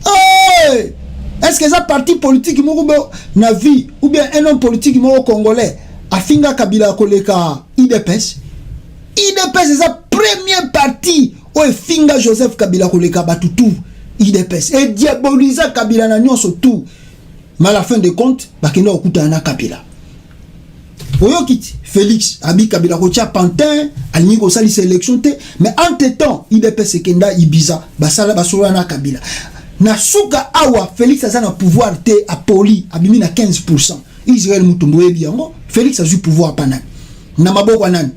Hey! Est-ce que ça parti politique na vie ou bien un homme politique congolais a finga Kabila koleka IDPS? IDPS c'est sa première partie où finga Joseph Kabila koleka batutu IDPS et diaboliser Kabila na nyonso tout. Mais à la fin de compte bakenda okuta na Kabila. Oyokiti Félix abi Kabila kotia pantin alini ko sali sélection te mais entre-temps IDPS kenda Ibiza basala basola na Kabila. Na suka awa Félix a na pouvoir te a poli abimi na 15%. Israël Mutombo ebi yango Félix a eu pouvoir panan. Na maboko nan.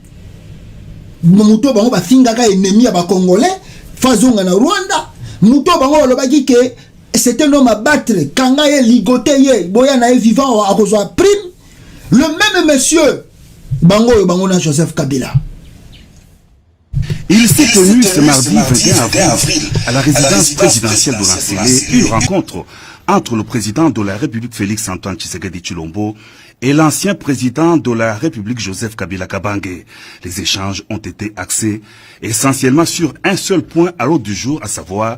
Muto bango ba finga ka ennemi ya ba congolais fazonga na Rwanda. Muto bango lobaki ke c'est un homme à battre kanga ye ligoté ye boya na vivant a kozwa prime. Le même monsieur Bango na Joseph Kabila. Il s'est tenu ce mardi 21 avril à la résidence présidentielle de l'Assemblée une rencontre entre le président de la République Félix Antoine Tshisekedi Tshilombo et l'ancien président de la République Joseph Kabila Kabange. Les échanges ont été axés essentiellement sur un seul point à l'ordre du jour, à savoir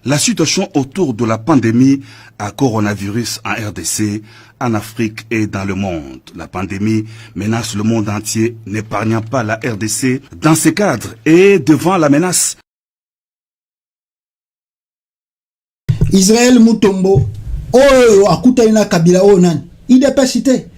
la situation autour de la pandémie à coronavirus en RDC, en Afrique et dans le monde. La pandémie menace le monde entier, n'épargnant pas la RDC. Dans ce cadre et devant la menace, Israël Mutombo, oh, akutaina Kabila onan, il est pas cité.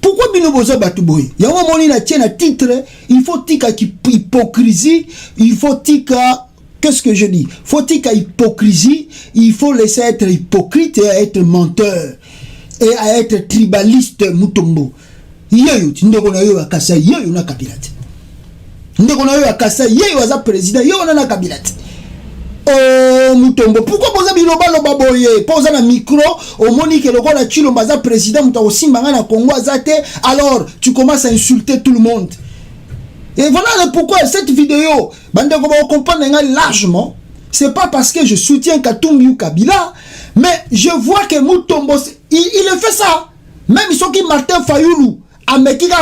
Pourquoi bino boza batuboy? Yango moni na tienne à titre, il faut tika hypocrisie, il faut tika. Qu'est-ce que je dis? Faut-il hypocrisie? Il faut laisser être hypocrite et être menteur et à être tribaliste Mutombo. Yeyo, ndeko na yo akasa yeyo na Kabila. Ndeko na yo akasa yeyo aza président yeyo na Kabila. Oh Mutombo, pourquoi posa biloba loba boye? Posa na micro, au moni que le roi la Tshilombo aza président muta osimbanga na Congo azate, alors tu commences à insulter tout le monde. Et voilà pourquoi cette vidéo, on comprend largement, c'est pas parce que je soutiens Katumbi ou Kabila, mais je vois que Mutombo, il fait ça. Même ceux qui Martin Fayoulou, a mekika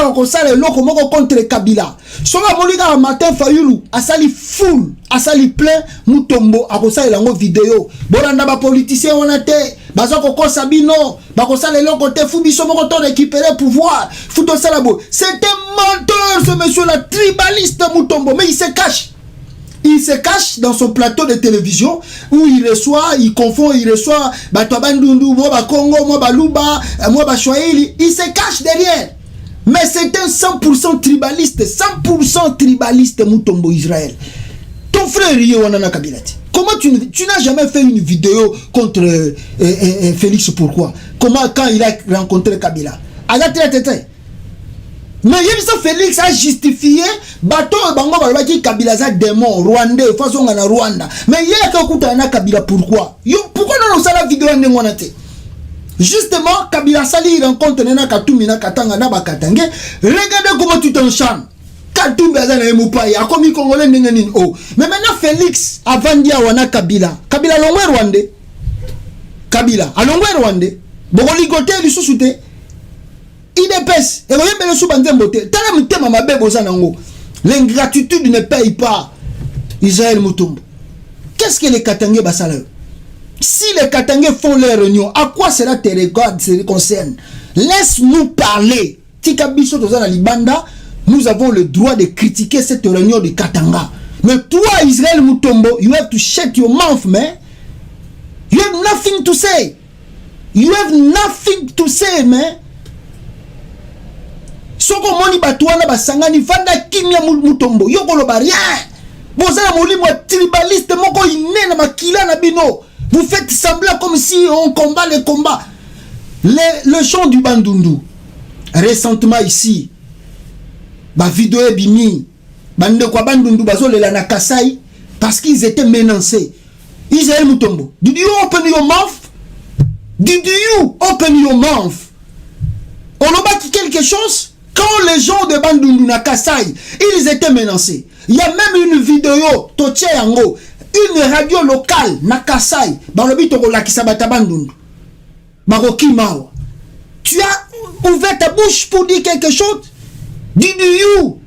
le loko moko contre Kabila. Soka molika Martin Fayoulou, a sali full, a sali plein, Mutombo, a kosala lango vidéo. Boranda ba politicien on a te, bazoko kosabino, bakosala loko te fubiso moko to récupérer pouvoir. Futo salabo. C'est un menteur ce monsieur là, tribaliste Mutombo, mais il se cache. Il se cache dans son plateau de télévision où il reçoit, il confond, il reçoit Batobandundu, moi Congo, moi Baluba, moi Bachouaïli. Il se cache derrière. Mais c'est un 100% tribaliste, 100% tribaliste Mutombo Israël. Ton frère Yohanana Kabilati. Comment tu n'as jamais fait une vidéo contre Félix? Pourquoi? Comment quand il a rencontré Kabila? Mais Félix a justifié bateau bango balobaki Kabila za démon rwandais façon na Rwanda. Mais il y a kakuta na Kabila pourquoi? Pourquoi non ça la vidéo ndengona te? Justement Kabila sali rencontre na Katumbi na Katanga na Bakatange. Regardez comment tu t'enchaînes. Katumbi za na Mupai a commis congolais ndengeni oh. Mais maintenant Félix avant dia wana Kabila. Kabila longwe rwandais. Kabila alongwe rwandais. Bokoli gote lisusu te. IDPS, l'ingratitude ne paye pas. Israël Mutombo. Qu'est-ce que les Katangais basala? Si les Katangais font leur réunion, à quoi cela te regarde, ça les concerne? Laisse-nous parler. Tikabiso Tozana Libanda, nous avons le droit de critiquer cette réunion de Katanga. Mais toi, Israël Mutombo, you have to shut your mouth, man. You have nothing to say. You have nothing to say, man. Soko moni batouana basangani vanda kimia mutombo. Yoko lo rien. Bozala molimo tribaliste moko iné na makila na bino. Vous faites semblant comme si on combat les combats. Le chant du Bandundu. Récemment ici. Ba vidéo bimi. Bande kwa Bandundu bazole la na Kasai parce qu'ils étaient menacés. Israël Mutombo. Did you open your mouth? Did you open your mouth? On a bâti quelque chose? Quand les gens de Bandundu na Kasai, ils étaient menacés. Il y a même une vidéo, Toche Yango, une radio locale na Kasai, Balobi Tokola Kisabata Bandundu. Maroki Mao. Tu as ouvert ta bouche pour dire quelque chose? Did you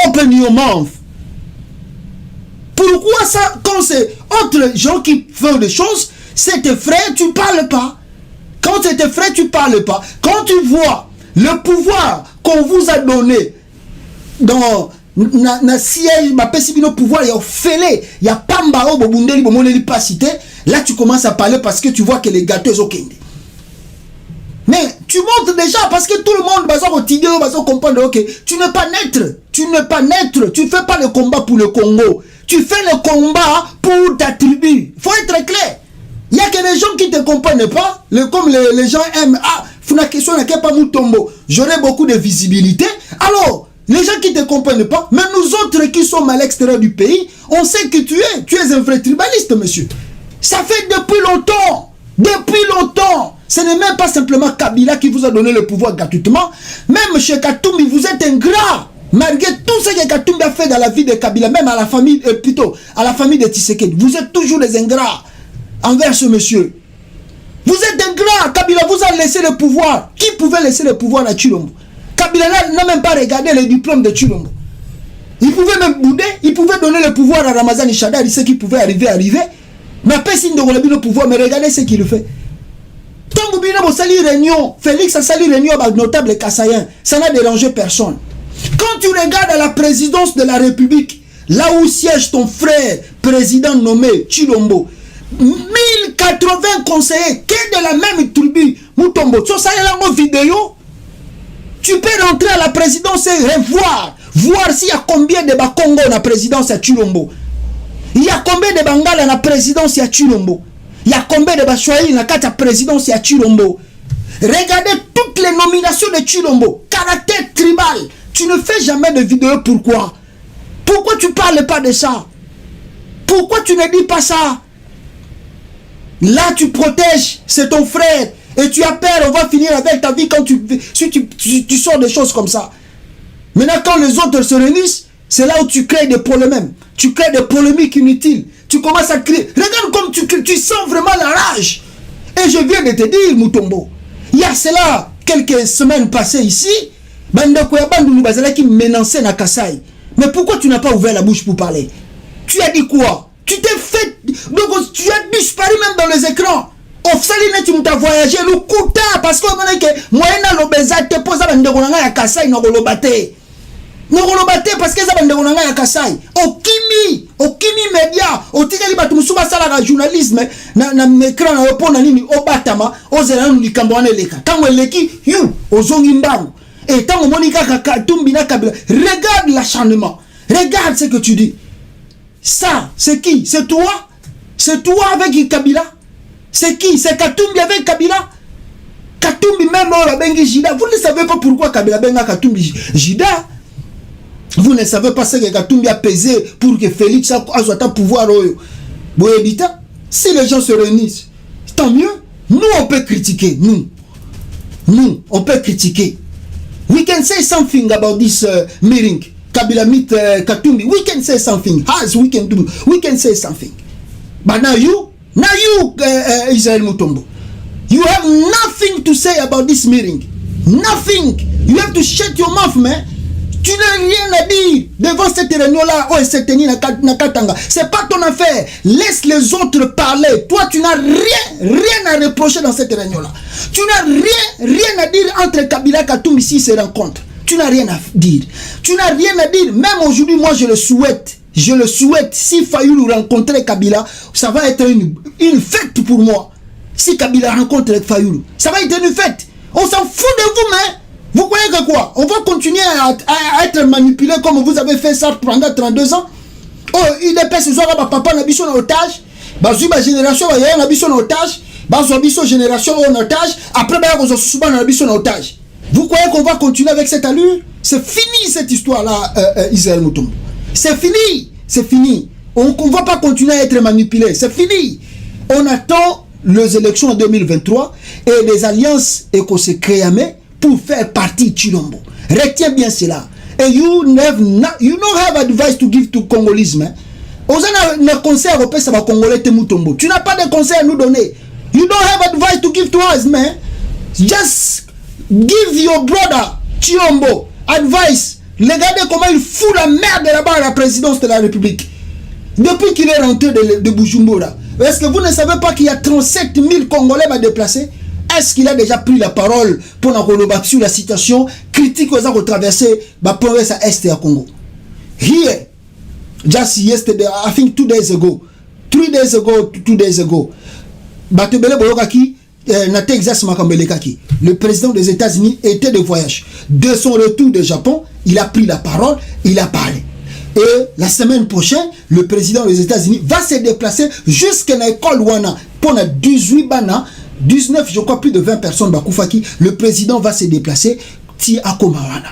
open your mouth? Pourquoi ça, quand c'est entre gens qui font des choses, c'est tes frères, tu parles pas. Quand c'est tes frères, tu parles pas. Quand tu vois le pouvoir qu'on vous a donné dans na siège, ma pesibino pouvoir, il y a fêlé, il y a pambao, bobundeli, bomoneli pas cité, là tu commences à parler parce que tu vois que les gâteaux sont okende. Mais tu montres déjà parce que tout le monde va comprendre que tu n'es pas naître, tu n'es pas naître, tu ne fais pas le combat pour le Congo, tu fais le combat pour ta tribu. Il faut être clair. Il y a que les gens qui ne te comprennent pas, comme les gens aiment, la question n'est pas Mutombo, j'aurai beaucoup de visibilité. Alors, les gens qui ne te comprennent pas, mais nous autres qui sommes à l'extérieur du pays, on sait que tu es un vrai tribaliste, monsieur. Ça fait depuis longtemps. Depuis longtemps. Ce n'est même pas simplement Kabila qui vous a donné le pouvoir gratuitement. Même chez Katumbi, vous êtes ingrat. Malgré tout ce que Katumbi a fait dans la vie de Kabila, même à la famille, plutôt, à la famille de Tshisekedi, vous êtes toujours des ingrats envers ce monsieur. Vous êtes ingrat. Kabila vous a laissé le pouvoir. Qui pouvait laisser le pouvoir à Chilombo? Kabila n'a même pas regardé les diplômes de Chilombo. Il pouvait même bouder, il pouvait donner le pouvoir à Ramazan Ishada, il sait qu'il pouvait arriver. Mais après, s'il ne le pouvoir, mais regardez ce qu'il fait. Tant que vous sali réunion, Félix a sali réunion avec notable Kassayen, ça n'a dérangé personne. Quand tu regardes à la présidence de la République, là où siège ton frère, président nommé Chilombo, 1080 conseillers, qui est de la même tribu, Mutombo, sur ça, il y a une vidéo. Tu peux rentrer à la présidence et revoir, voir s'il y a combien de Bakongo dans la présidence à Chilombo. Il y a combien de Bangala dans la présidence à Chilombo. Il y a combien de Bachouaï dans la présidence à Chilombo. Regardez toutes les nominations de Chilombo. Caractère tribal. Tu ne fais jamais de vidéo. Pourquoi? Pourquoi tu ne parles pas de ça? Pourquoi tu ne dis pas ça? Là, tu protèges. C'est ton frère. Et tu as peur. On va finir avec ta vie quand tu sors des choses comme ça. Maintenant, quand les autres se réunissent, c'est là où tu crées des problèmes. Tu crées des polémiques inutiles. Tu commences à crier. Regarde comme tu sens vraiment la rage. Et je viens de te dire, Mutombo, il y a cela, quelques semaines passées ici, Bandeko ya Bandundu bazala qui menaçait na Kasai. Mais pourquoi tu n'as pas ouvert la bouche pour parler? Tu as dit quoi? Tu t'es fait... Donc tu as disparu même dans les écrans. Ofsaline tu m'as voyagé le kouta parce que moyena lobeza te posa bandeko na ya Kasai na golobate. Nolobate parce que ça va ndeko nanga ya Kasai. Okimi media, otikali batu musuba sala ka journalisme na écran na opona nini obatama ozela nu likambo wana eleka. Tango eleki yu ozongi mbangu. Et tango monika Katumbi na Kabila, regarde l'acharnement. Regarde ce que tu dis. Ça, c'est qui? C'est toi? C'est toi avec Kabila? C'est qui? C'est Katumbi avec Kabila? Katumbi même la bengi Jida. Vous ne savez pas pourquoi Kabila benga Katumbi Jida? Vous ne savez pas ce que Katumbi a pesé pour que Félix ait un pouvoir. Si les gens se réunissent, tant mieux. Nous, on peut critiquer. Nous, on peut critiquer. We can say something about this meeting. Kabila meet Katumbi. We can say something. As we can do. We can say something. But now you, Israel Mutombo, you have nothing to say about this meeting. Nothing. You have to shut your mouth, man. Tu n'as rien à dire devant cette réunion-là. Oh, c'est tenu na Katanga. C'est pas ton affaire. Laisse les autres parler. Toi, tu n'as rien à reprocher dans cette réunion-là. Tu n'as rien à dire entre Kabila et Katumbi ici se rencontrent. Tu n'as rien à dire. Tu n'as rien à dire. Même aujourd'hui, moi, je le souhaite. Je le souhaite. Si Fayoulou rencontrait Kabila, ça va être une fête pour moi. Si Kabila rencontre Fayoulou, ça va être une fête. On s'en fout de vous, mais Vous croyez que quoi? On va continuer à être manipulé comme vous avez fait ça pendant 32 ans? Oh, il est passé sur papa n'a biso en otage. Bazu ba génération ya na biso en otage. Bazu biso génération en otage. Après ba ko souvent na biso en otage. Vous croyez qu'on va continuer avec cette allure? C'est fini cette histoire-là, Israël Mutombo. C'est fini. C'est fini. On ne va pas continuer à être manipulé. C'est fini. On attend les élections en 2023 et les alliances se créent pour faire partie de Chilombo. Retiens bien cela. Et you don't have advice to give to Congolese. On a un conseil européen, ça va Congolais te Mutombo. Tu n'as pas de conseil à nous donner. You don't have advice to give to us, man. Just give your brother Chilombo advice. Regardez comment il fout la merde là-bas à la présidence de la République. Depuis qu'il est rentré de Bujumbura. Est-ce que vous ne savez pas qu'il y a 37 000 Congolais à déplacer? Est-ce qu'il a déjà pris la parole pour nous sur la situation critique aux gens qui traversé la province à Est et à Congo? Here, just yesterday, I think 2 days ago, 2 days ago, Batebele Boyokaki, le président des États-Unis était de voyage. De son retour de Japon, il a pris la parole, il a parlé. Et la semaine prochaine, le président des États-Unis va se déplacer jusqu'à l'école Wana. Pendant 18 bana, 19, je crois plus de 20 personnes, Bakoufaki, le président va se déplacer à Komawana.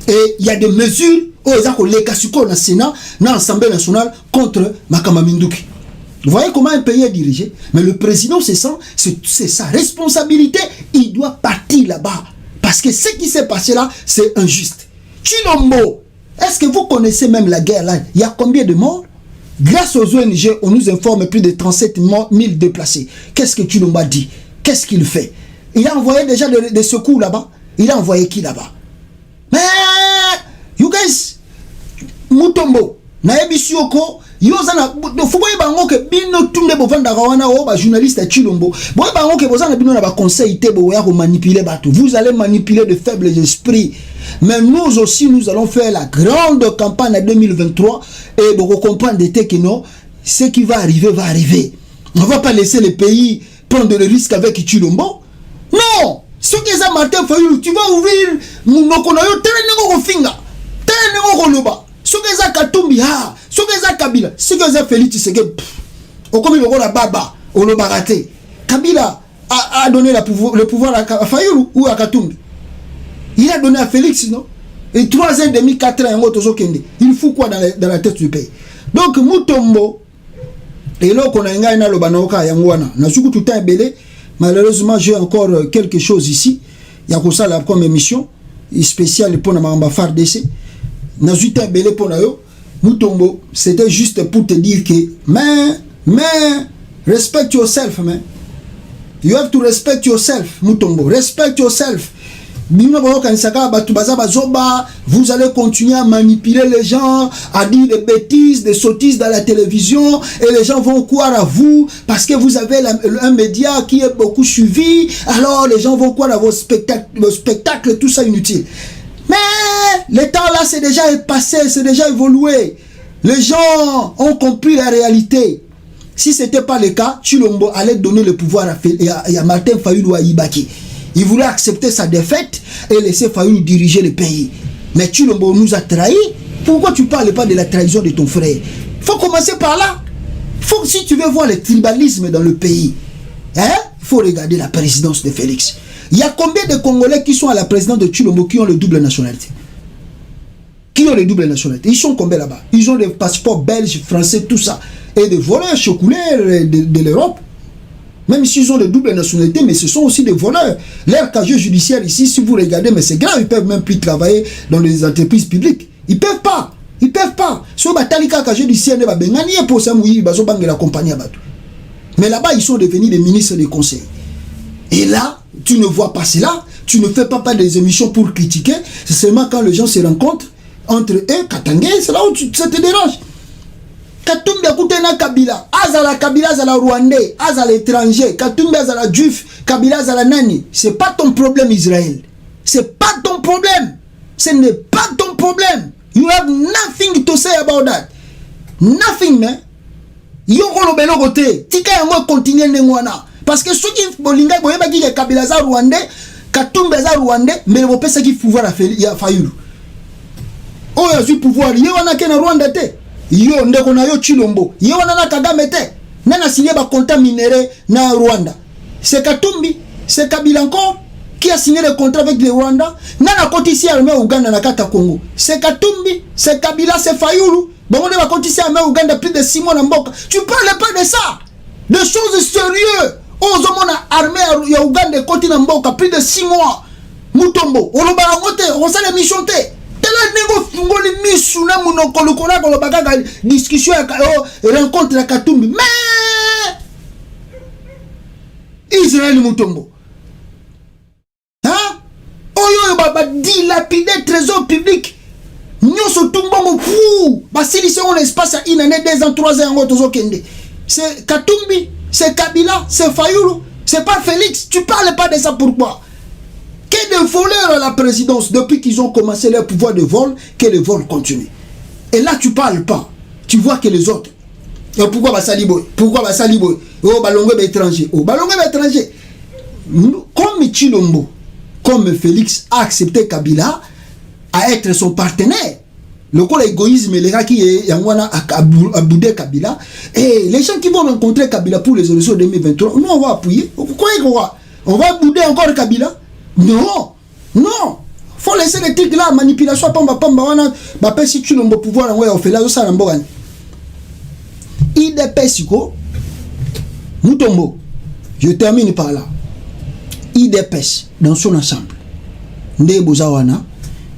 Et il y a des mesures au Sénat, dans l'Assemblée nationale contre Makama Minduki. Vous voyez comment un pays est dirigé? Mais le président, c'est sa responsabilité. Il doit partir là-bas. Parce que ce qui s'est passé là, c'est injuste. Chilombo, est-ce que vous connaissez même la guerre là? Il y a combien de morts? Grâce aux ONG, on nous informe plus de 37 000 déplacés. Qu'est-ce que Chilombo dit? Qu'est-ce qu'il fait? Il a envoyé déjà des secours là-bas. Il a envoyé qui là-bas? Mais, you guys, Mutombo, Naebisioko, Yozana, Fuboy Bango que Bino Tunde Bovanda Rawana, Oba, journaliste à Chilombo. Boy Bango que vous en avez un conseil, vous manipuler bateau. Vous allez manipuler de faibles esprits. Mais nous aussi, nous allons faire la grande campagne en 2023 et vous comprendre que non, ce qui va arriver, va arriver. On ne va pas laisser les pays prendre le risque avec Chilombo. Non! Ce que ça Martin Fayulu, tu vas ouvrir nos konayo, tellement finga, tellement loba. Ce que ça Katumbi, ha, ce que ça Kabila, ce que ça Félix, c'est que, au comme il la baba, au lobarate. Kabila a donné le pouvoir à Fayulu ou à Katumbi. Il a donné à Félix, non? Et 3 ans et demi, 4 ans, il fout quoi dans la tête du pays? Donc, Mutombo, et là, qu'on a un lobanoka, yangwana, n'a pas tout un belé. Malheureusement, j'ai encore quelque chose ici. Il y a ça la première émission spéciale pour la FARDC. N'a pas un belé pour nous. Mutombo, c'était juste pour te dire que, mais, respect yourself, man. You have to respect yourself, Mutombo. Respect yourself. Vous allez continuer à manipuler les gens, à dire des bêtises, des sottises dans la télévision, et les gens vont croire à vous parce que vous avez un média qui est beaucoup suivi. Alors les gens vont croire à vos spectacles, tout ça inutile. Mais le temps là c'est déjà passé, c'est déjà évolué. Les gens ont compris la réalité. Si ce n'était pas le cas, Chilombo allait donner le pouvoir à Martin Fayulu à Ibaki. Il voulait accepter sa défaite et laisser Fayulu diriger le pays. Mais Chilombo nous a trahis. Pourquoi tu ne parles pas de la trahison de ton frère? Il faut commencer par là. Si tu veux voir le tribalisme dans le pays, il faut regarder la présidence de Félix. Il y a combien de Congolais qui sont à la présidence de Chilombo qui ont le double nationalité? Qui ont le double nationalité? Ils sont combien là-bas? Ils ont des passeports belges, français, tout ça. Et des voleurs chocoulés de l'Europe. Même s'ils ont de double nationalité, mais ce sont aussi des voleurs. Leur casier judiciaire ici, si vous regardez, mais c'est grave, ils ne peuvent même plus travailler dans les entreprises publiques. Ils ne peuvent pas. Ils ne peuvent pas. Mais là-bas, ils sont devenus des ministres des conseils. Et là, tu ne vois pas cela. Tu ne fais pas des émissions pour critiquer. C'est seulement quand les gens se rencontrent entre eux, Katangé, c'est là où ça te dérange. Katumbi akutena Kabila, azala Kabila azala Rwandais, azala étranger, Katumbi azala Juif, Kabila azala nani. C'est pas ton problème Israël. C'est pas ton problème. Ce n'est pas ton problème. You have nothing to say about that. Nothing, man. Yoko lo belo kote. Tika yango continuer nengwana. Parce que ceux qui bolinga boyeba ki Kabila za Rwandais, Katumbi aza Rwandais mais le pesa qui pouvoir ya Fayulu. Oh ya pouvoir yo wana ke na Rwanda te. Yo ndeko na yo Chilombo. Yo wana na Kagame te. Nana signé ba contrat minéré na Rwanda. C'est Katumbi, c'est Kabila encore qui a signé le contrat avec le Rwanda. Nana kotisi armée Uganda na kata Congo. C'est Katumbi, c'est Kabila, c'est Fayulu. Bon on va kotisi armée Uganda plus de 6 mois na mboka. Tu parles pas de ça. De choses sérieuses. On a armée ya Uganda koti na mboka plus de 6 mois. Mutombo, on va monter, on s'est mission te. Tela nego fungoli misu na munoko lokona ko lobaka discussion ya rencontre la Katumbi. Mais Israël Mutombo. Hein? Oyo baba dilapider trésor public. Nyoso tumbongo fou. Basili c'est on espace à une année 2 ans 3 ans ngoto kende. C'est Katumbi, c'est Kabila, c'est Fayulu, c'est pas Félix. Tu parles pas de ça pourquoi? Que de voleurs à la présidence depuis qu'ils ont commencé leur pouvoir de vol, que le vol continue. Et là tu parles pas. Tu vois que les autres. Pourquoi Basaliboy? Pourquoi Basaliboy? Oh Balongo étranger. Oh Balongo étranger. Comme Chilombo, comme Félix a accepté Kabila à être son partenaire. Le coup l'égoïsme les gars qui est à bouder Kabila et les gens qui vont rencontrer Kabila pour les élections 2023, nous on va appuyer. Pourquoi on va bouder encore Kabila? Non, non. Faut laisser les trucs là, manipulation pamba wana ba pesi Chilombo pouvoir en ouais là ça n'ambogani. IDPS ko Mutombo. Je termine par là. IDPS dans son ensemble. Nde bozawana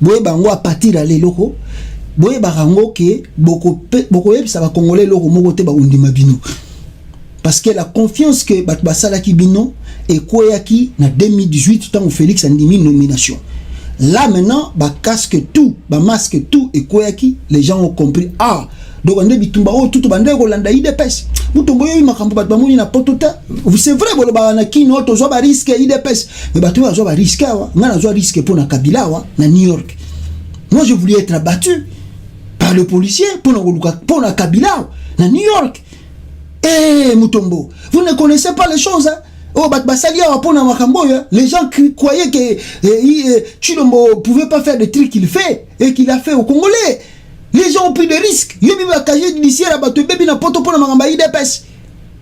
boye bango à partir à leloko boye barango ke boko ça va congolais loko moko te ba undima bino. Parce que la confiance que Batbasala Kibino et Koyaki na 2018 tant où Félix a mis nomination. Là maintenant, bah casque tout, bah masque tout et Koyaki, les gens ont compris. Ah, donc on est bitumba oh tout bande Rolanda IDPS. Mutombo yo makambo batbamuni na potota. C'est vrai bolo ba na kino to zo ba risque IDPS. Mais bato zo ba risque wa, ngana zo risque pour na Kabila wa na New York. Moi je voulais être abattu par le policier pour na Kabila na New York. Eh Mutombo, vous ne connaissez pas les choses hein? Oh Batbasalia wapona makambo ya. Les gens croyaient que Chilombo pouvait pas faire des trucs qu'il fait et qu'il a fait au Congolais. Les gens ont pris des risques. Yobi ba kaje d'ici la bato bebi na poto pona makamba IDPS.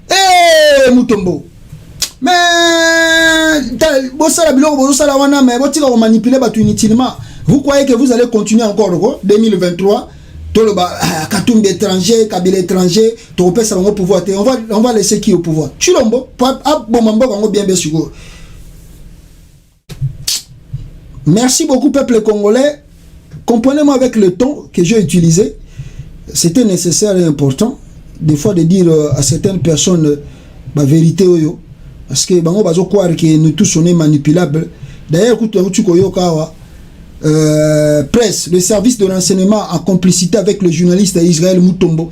Eh Mutombo. Mais bosala biloko bosala wana mais botika ko manipuler bato inutilement. Vous croyez que vous allez continuer encore quoi 2023? Katumbi étranger, Kabila étranger, tu peux ça au pouvoir. On va laisser qui au pouvoir? Chilombo, bien sûr. Merci beaucoup peuple congolais. Comprenez-moi avec le ton que j'ai utilisé. C'était nécessaire et important des fois de dire à certaines personnes la vérité parce que bango bazo croire que nous tous on est manipulables. D'ailleurs tu koyo kawa presse, le service de renseignement en complicité avec le journaliste Israël Mutombo,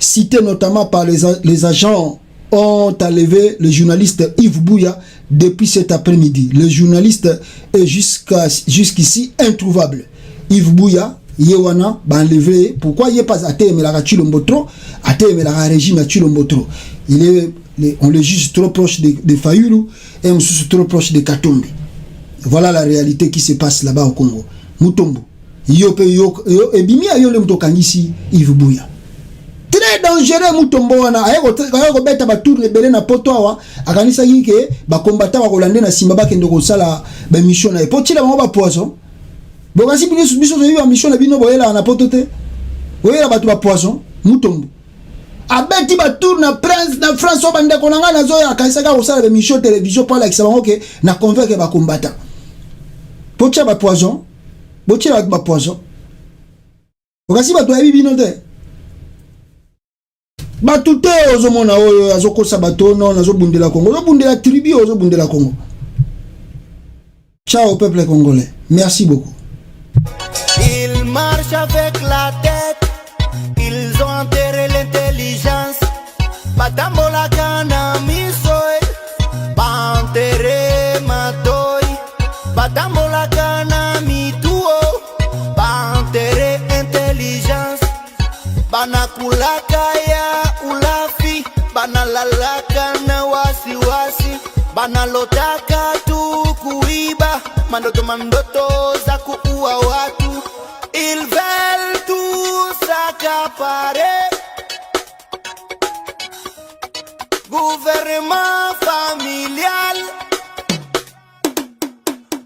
cité notamment par les agents, ont enlevé le journaliste Yves Bouya depuis cet après-midi. Le journaliste est jusqu'ici introuvable. Yves Bouya, Yewana, ba enlevé. Pourquoi il n'est pas athée mais la Chilombo trop, athée mais la régime à Chilombo trop. On le juge trop proche de Fayulu et on se trop proche de Katumbi. Voilà la réalité qui se passe là-bas au Congo. Mutombo. Ebimi ayo le mutokangisi Yves Bouya. Très dangereux Mutombo wana. Ayako beta ba tour rebelle na poto awa. Akanisa yike ba combattant wa Hollandais na simba ba kendo ko sala ba mission na epoti la ba poison. Bokasi biso ba mission na bino boyela na poto te. Boyela ba poison Mutombo. Abeti ba tour na prince na France o bande konanga na zo ya kanisa ka ko sala ba mission télévision pour la kisabango ke na convaincre ba combattant. Pocha ba poison, bocha ba poison. Okasi ba to yabi bino te. Ba tout ozo mona oyo azoko sabato non azo bundela Congo, ozo bundela tribu ozo bundela Congo. Ciao peuple congolais. Merci beaucoup. Ils marchent avec la tête. Ils ont enterré l'intelligence. Batambola kana misoy. Ba enterré matoi. Batambola kana mituo. Ba enterré intelligence. Banakulaka ya ulafi. Banalalaka na wasiwasi. Banalotaka tuku. kuiba, mandoto za kuua watu. Ils veulent tout s'accaparer. Gouvernement familial.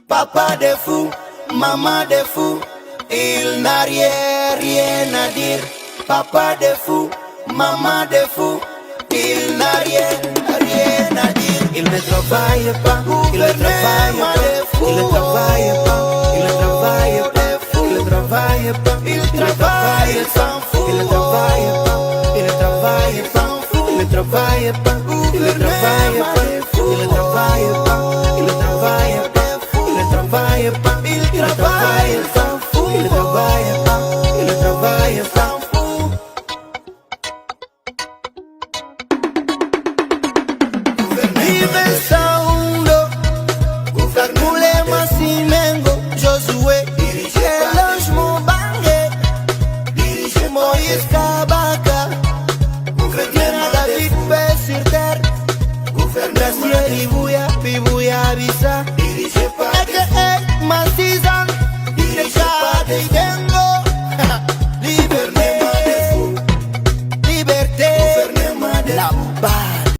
Papa de fou, maman de fou, il n'a rien à dire. Papa de fou, maman de fou, il n'a rien à dire. Il ne travaille pas, il ne travaille pas, il ne travaille pas, il ne travaille pas, il ne travaille pas, il travaille sans fou, il ne travaille pas, il ne travaille pas, il ne travaille pas, il ne travaille pas, il ne travaille pas, il ne travaille pas, il ne travaille pas, il travaille sans fou, il ne travaille pas.